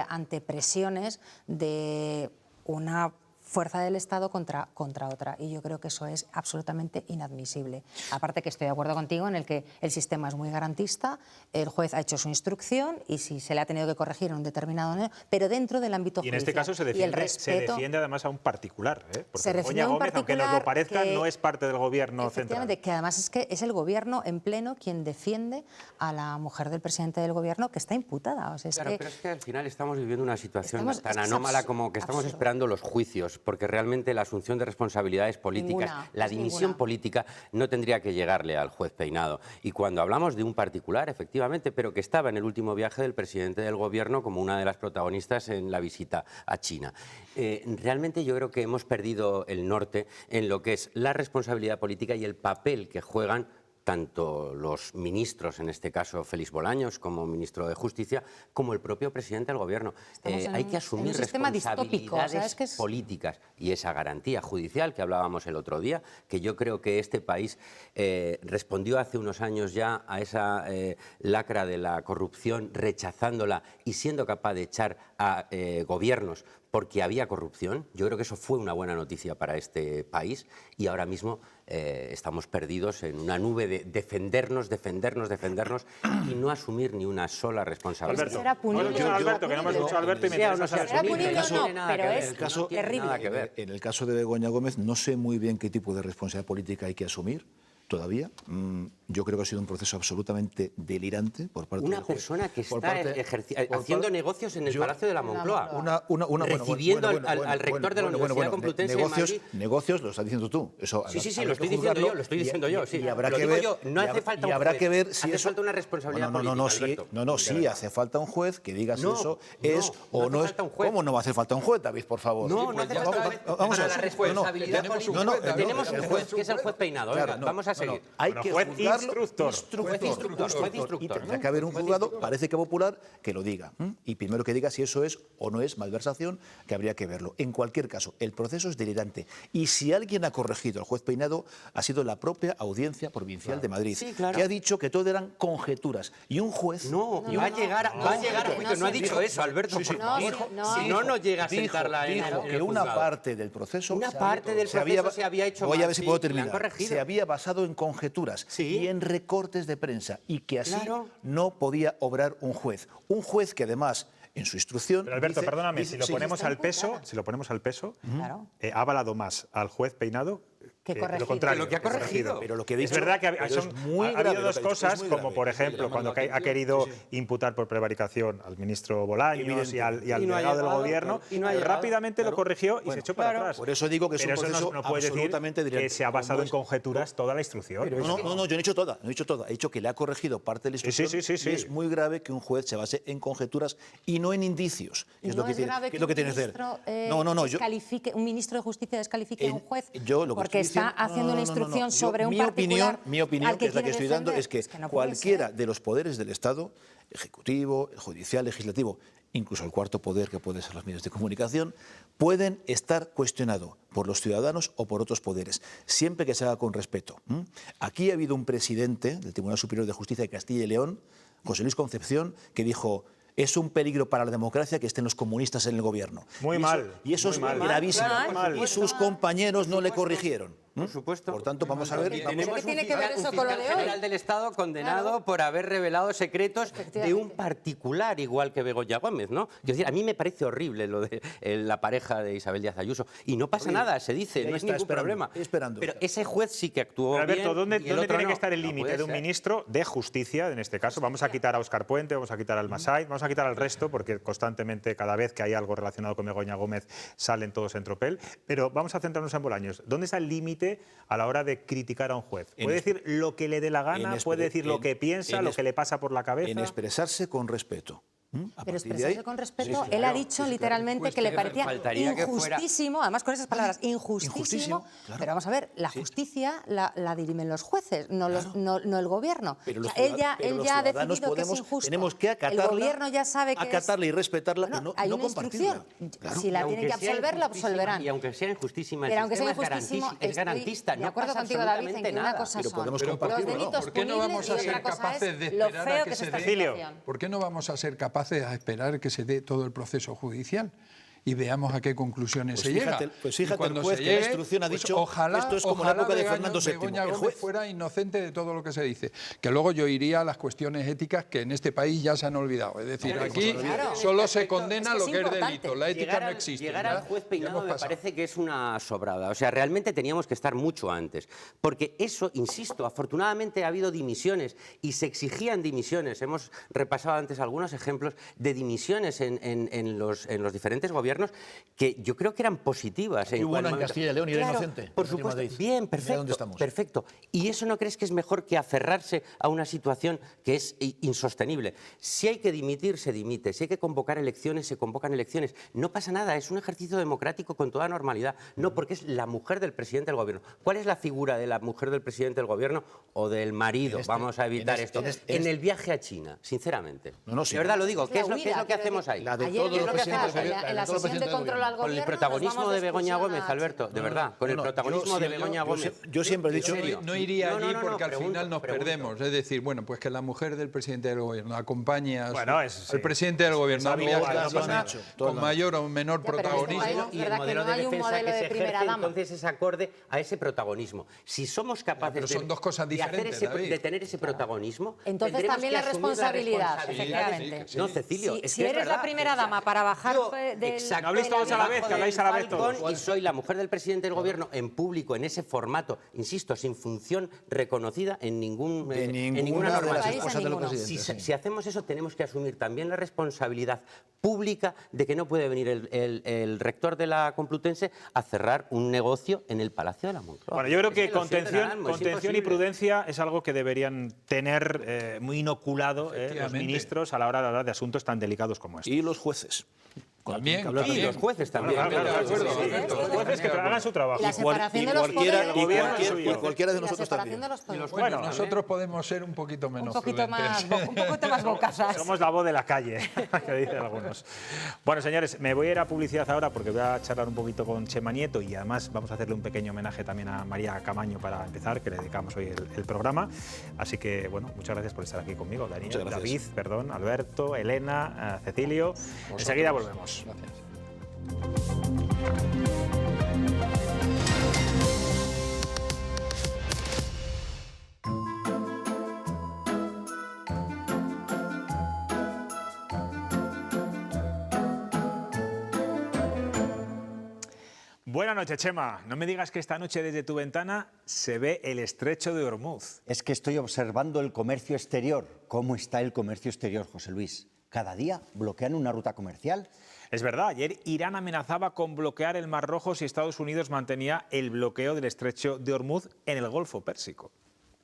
ante presiones de una fuerza del Estado contra otra, y yo creo que eso es absolutamente inadmisible. Aparte que estoy de acuerdo contigo en el que el sistema es muy garantista, el juez ha hecho su instrucción y si se le ha tenido que corregir en un determinado año, pero dentro del ámbito judicial. Y en este caso se defiende además a un particular, porque Begoña Gómez, aunque nos lo parezca, no es parte del gobierno central. Que además es que es el gobierno en pleno quien defiende a la mujer del presidente del gobierno que está imputada. O sea, pero es que al final estamos viviendo una situación tan anómala como que estamos esperando los juicios, porque realmente la asunción de responsabilidades políticas, la dimisión política, no tendría que llegarle al juez Peinado. Y cuando hablamos de un particular, efectivamente, pero que estaba en el último viaje del presidente del Gobierno como una de las protagonistas en la visita a China. Realmente yo creo que hemos perdido el norte en lo que es la responsabilidad política y el papel que juegan tanto los ministros, en este caso Félix Bolaños, como ministro de Justicia, como el propio presidente del Gobierno. Hay que asumir responsabilidades políticas y esa garantía judicial que hablábamos el otro día, que yo creo que este país respondió hace unos años ya a esa lacra de la corrupción, rechazándola y siendo capaz de echar a gobiernos porque había corrupción. Yo creo que eso fue una buena noticia para este país y ahora mismo estamos perdidos en una nube de defendernos y no asumir ni una sola responsabilidad. Alberto, que no me has dicho Alberto y me interesa En el caso de Begoña Gómez no sé muy bien qué tipo de responsabilidad política hay que asumir. todavía. Yo creo que ha sido un proceso absolutamente delirante por parte de una persona que está haciendo negocios en el Palacio de la Moncloa, recibiendo al rector de la Universidad Complutense de Madrid. Negocios, lo estás diciendo tú. Eso, sí, lo estoy diciendo yo. Sí. Y habrá que ver, no hace falta un juez, hace falta una responsabilidad política. Sí, hace falta un juez que diga si eso es o no es. ¿Cómo no va a hacer falta un juez, David, por favor? No hace falta. Para la responsabilidad política tenemos un juez, que es el juez Peinado. Vamos a seguir. Hay que juzgarlo. Juez instructor. Y tendrá que haber un juzgado, parece que popular, que lo diga. Y primero que diga si eso es o no es malversación, que habría que verlo. En cualquier caso, el proceso es delirante. Y si alguien ha corregido al juez Peinado, ha sido la propia Audiencia Provincial de Madrid, que ha dicho que todo eran conjeturas. Y un juez... Va a llegar a juicio. No ha dicho eso, Alberto. Si no llega a sentarla en el juzgado. Que una parte del proceso... se había hecho... Voy a ver si puedo terminar. Se había basado en conjeturas y en recortes de prensa, y que así no podía obrar un juez. Un juez que además, en su instrucción... Pero Alberto, perdóname, si lo ponemos al peso, ha avalado más al juez Peinado que lo contrario, lo que ha corregido. Pero lo que es verdad que ha habido dos cosas, como por ejemplo cuando ha querido imputar por prevaricación al ministro Bolaños y al delegado del gobierno, rápidamente lo corrigió y se echó para atrás. Por eso digo que es un proceso no puede absolutamente decir que se ha basado en conjeturas toda la instrucción. No, yo no he dicho toda, He dicho que le ha corregido parte de la instrucción. Sí. Y es muy grave que un juez se base en conjeturas y no en indicios. Es lo que tiene que hacer. Un ministro de Justicia descalifique a un juez porque está haciendo una instrucción sobre un particular. Mi opinión, que es la que estoy dando, es que cualquiera de los poderes del Estado, ejecutivo, judicial, legislativo, incluso el cuarto poder, que pueden ser los medios de comunicación, pueden estar cuestionados por los ciudadanos o por otros poderes, siempre que se haga con respeto. Aquí ha habido un presidente del Tribunal Superior de Justicia de Castilla y León, José Luis Concepción, que dijo: es un peligro para la democracia que estén los comunistas en el gobierno. Y eso es gravísimo. Y sus compañeros no le corrigieron. Por supuesto. Por tanto, vamos a ver... Tenemos ¿Qué tiene que ver eso con lo de hoy? General del Estado condenado por haber revelado secretos de un particular, igual que Begoña Gómez, ¿no? Es decir, a mí me parece horrible lo de la pareja de Isabel Díaz Ayuso. Y no pasa nada, se dice, no es ningún problema. Pero ese juez sí que actuó bien. Alberto, ¿dónde tiene que estar el límite de un ministro de Justicia, en este caso? Vamos a quitar a Óscar Puente, vamos a quitar al Massaid, vamos a quitar al resto, porque constantemente, cada vez que hay algo relacionado con Begoña Gómez, salen todos en tropel. Pero vamos a centrarnos en Bolaños. ¿Dónde está el límite a la hora de criticar a un juez? ¿Puede decir lo que le dé la gana? ¿Puede decir lo que piensa, lo que le pasa por la cabeza? En expresarse con respeto. Pero expresarse con respeto, él ha dicho literalmente que le parecía injustísimo, además con esas palabras, injustísimo. Pero vamos a ver, la justicia la dirimen los jueces, no el gobierno. Él ya ha decidido que es injusto. Tenemos que acatarla, el gobierno ya sabe que acatarla y respetarla y no hay una instrucción. Si la tienen que absolver, la absolverán. Y aunque sea injustísima, el sistema es garantista. De acuerdo contigo, David, en que una cosa son los delitos punibles y otra cosa es lo feo que se está haciendo. ¿Por qué no vamos a ser capaces a esperar que se dé todo el proceso judicial y veamos a qué conclusiones se llega? Pues fíjate, el juez que la instrucción ha dicho, ojalá, esto es como la época de Fernando VII. Begoña Gómez fuera inocente de todo lo que se dice. Que luego yo iría a las cuestiones éticas que en este país ya se han olvidado. Es decir, aquí solo se condena lo que es delito. La ética no existe. Llegar al juez Peinado me parece que es una sobrada. O sea, realmente teníamos que estar mucho antes. Porque eso, insisto, afortunadamente ha habido dimisiones y se exigían dimisiones. Hemos repasado antes algunos ejemplos de dimisiones en los diferentes gobiernos que yo creo que eran positivas. Y hubo una en Castilla y León y era inocente. Por supuesto. Bien, perfecto. ¿Y eso no crees que es mejor que aferrarse a una situación que es insostenible? Si hay que dimitir, se dimite. Si hay que convocar elecciones, se convocan elecciones. No pasa nada, es un ejercicio democrático con toda normalidad. No, porque es la mujer del presidente del gobierno. ¿Cuál es la figura de la mujer del presidente del gobierno o del marido? Vamos a evitar esto. En el viaje a China, sinceramente. De verdad lo digo, ¿qué es lo que hacemos ahí? La de todos los presidentes de control al gobierno, con el protagonismo de Begoña Gómez, Alberto, de verdad, con el protagonismo de Begoña Gómez. Yo siempre he dicho... No iría allí porque al final nos perdemos. Es decir, pues que la mujer del presidente del gobierno acompañe al presidente del gobierno con mayor o menor protagonismo. Y el modelo de defensa que se ejerce entonces es acorde a ese protagonismo. Si somos capaces de tener ese protagonismo, entonces también la responsabilidad, efectivamente. No, Cecilio, si eres la primera dama para bajar del contacto. No habléis todos a la vez, que habláis a la vez todos. Y soy la mujer del presidente del gobierno en público, en ese formato, insisto, sin función reconocida en ninguna normativa. Si hacemos eso, tenemos que asumir también la responsabilidad pública de que no puede venir el rector de la Complutense a cerrar un negocio en el Palacio de la Moncloa. Bueno, yo creo que contención y prudencia es algo que deberían tener muy inoculado los ministros a la hora de hablar de asuntos tan delicados como este. Y los jueces. También, y los jueces también. Los jueces que hagan su trabajo. La separación de los poderes. Y cualquiera de nosotros también. Bueno, nosotros podemos ser un poquito menos un poquito más bocazas. Somos la voz de la calle, que dicen algunos. Bueno, señores, me voy a ir a publicidad ahora porque voy a charlar un poquito con Chema Nieto y además vamos a hacerle un pequeño homenaje también a María Camaño para empezar, que le dedicamos hoy el programa. Así que, bueno, muchas gracias por estar aquí conmigo, Daniel, David, Alberto, Elena, Cecilio. Enseguida volvemos. Gracias. Buenas noches, Chema. No me digas que esta noche desde tu ventana se ve el estrecho de Hormuz. Es que estoy observando el comercio exterior. ¿Cómo está el comercio exterior, José Luis? Cada día bloquean una ruta comercial. Es verdad, ayer Irán amenazaba con bloquear el Mar Rojo si Estados Unidos mantenía el bloqueo del estrecho de Hormuz en el Golfo Pérsico.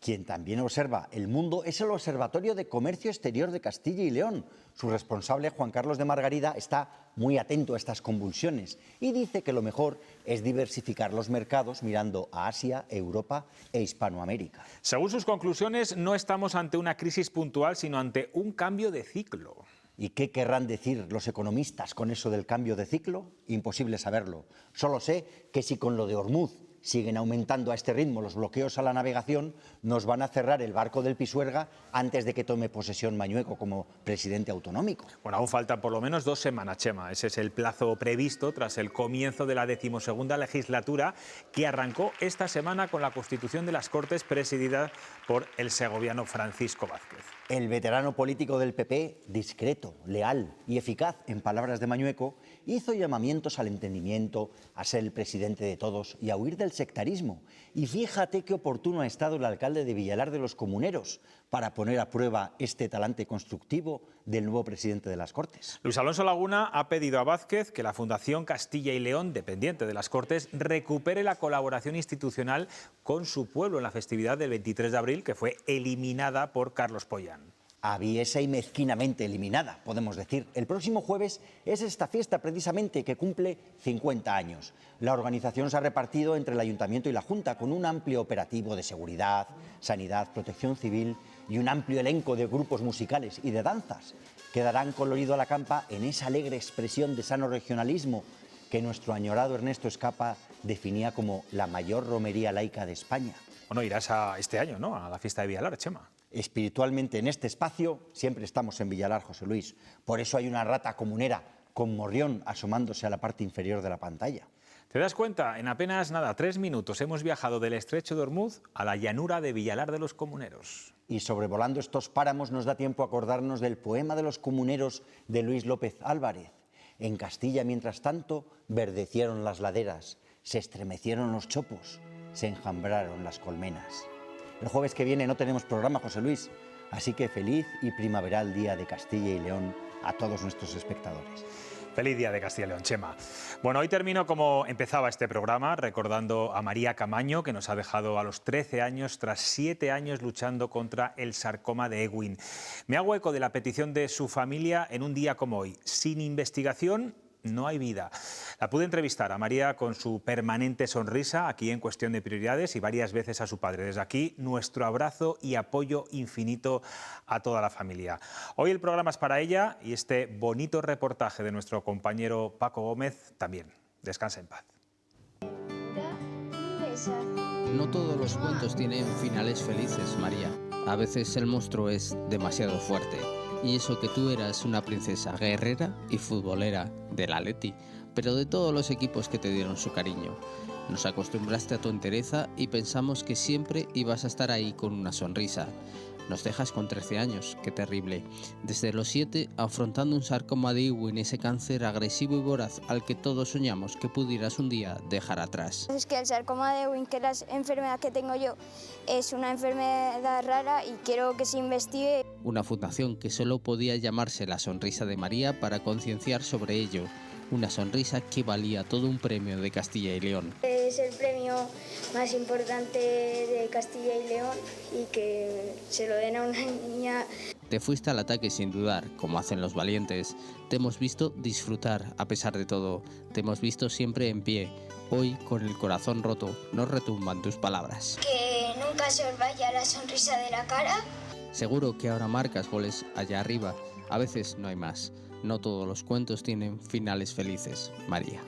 Quien también observa el mundo es el Observatorio de Comercio Exterior de Castilla y León. Su responsable, Juan Carlos de Margarida, está muy atento a estas convulsiones y dice que lo mejor es diversificar los mercados mirando a Asia, Europa e Hispanoamérica. Según sus conclusiones, no estamos ante una crisis puntual, sino ante un cambio de ciclo. ¿Y qué querrán decir los economistas con eso del cambio de ciclo? Imposible saberlo. Solo sé que si con lo de Hormuz siguen aumentando a este ritmo los bloqueos a la navegación, nos van a cerrar el barco del Pisuerga antes de que tome posesión Mañueco como presidente autonómico. Bueno, aún faltan por lo menos 2 semanas, Chema. Ese es el plazo previsto tras el comienzo de la 12ª legislatura, que arrancó esta semana con la constitución de las Cortes presidida por el segoviano Francisco Vázquez. El veterano político del PP, discreto, leal y eficaz, en palabras de Mañueco, hizo llamamientos al entendimiento, a ser el presidente de todos y a huir del sectarismo. Y fíjate qué oportuno ha estado el alcalde de Villalar de los Comuneros para poner a prueba este talante constructivo del nuevo presidente de las Cortes. Luis Alonso Laguna ha pedido a Vázquez que la Fundación Castilla y León, dependiente de las Cortes, recupere la colaboración institucional con su pueblo en la festividad del 23 de abril, que fue eliminada por Carlos Pollán. Aviesa y mezquinamente eliminada, podemos decir. El próximo jueves es esta fiesta precisamente que cumple 50 años. La organización se ha repartido entre el Ayuntamiento y la Junta con un amplio operativo de seguridad, sanidad, protección civil y un amplio elenco de grupos musicales y de danzas que darán colorido a la campa en esa alegre expresión de sano regionalismo que nuestro añorado Ernesto Escapa definía como la mayor romería laica de España. Bueno, irás este año, ¿no?, a la fiesta de Villalar, Chema. Espiritualmente en este espacio siempre estamos en Villalar, José Luis. Por eso hay una rata comunera con morrión asomándose a la parte inferior de la pantalla. ¿Te das cuenta? En apenas 3 minutos hemos viajado del estrecho de Hormuz a la llanura de Villalar de los Comuneros. Y sobrevolando estos páramos nos da tiempo a acordarnos del poema de los comuneros de Luis López Álvarez. En Castilla, mientras tanto, verdecieron las laderas, se estremecieron los chopos, se enjambraron las colmenas. El jueves que viene no tenemos programa, José Luis, así que feliz y primaveral Día de Castilla y León a todos nuestros espectadores. Feliz Día de Castilla y León, Chema. Bueno, hoy termino como empezaba este programa, recordando a María Camaño, que nos ha dejado a los 13 años, tras 7 años luchando contra el sarcoma de Ewing. Me hago eco de la petición de su familia en un día como hoy. Sin investigación no hay vida. La pude entrevistar a María con su permanente sonrisa aquí en Cuestión de Prioridades y varias veces a su padre. Desde aquí, nuestro abrazo y apoyo infinito a toda la familia. Hoy el programa es para ella y este bonito reportaje de nuestro compañero Paco Gómez también. Descansa en paz. No todos los cuentos tienen finales felices, María. A veces el monstruo es demasiado fuerte. Y eso que tú eras una princesa guerrera y futbolera del Atleti, pero de todos los equipos que te dieron su cariño. Nos acostumbraste a tu entereza y pensamos que siempre ibas a estar ahí con una sonrisa. Nos dejas con 13 años, qué terrible. Desde los 7, afrontando un sarcoma de Ewing, ese cáncer agresivo y voraz al que todos soñamos que pudieras un día dejar atrás. Es que el sarcoma de Ewing, que es la enfermedad que tengo yo, es una enfermedad rara y quiero que se investigue. Una fundación que solo podía llamarse La Sonrisa de María para concienciar sobre ello. Una sonrisa que valía todo un premio de Castilla y León. Es el premio más importante de Castilla y León y que se lo den a una niña. Te fuiste al ataque sin dudar, como hacen los valientes. Te hemos visto disfrutar a pesar de todo. Te hemos visto siempre en pie. Hoy, con el corazón roto, nos retumban tus palabras. Que nunca se os vaya la sonrisa de la cara. Seguro que ahora marcas goles allá arriba. A veces no hay más. No todos los cuentos tienen finales felices, María.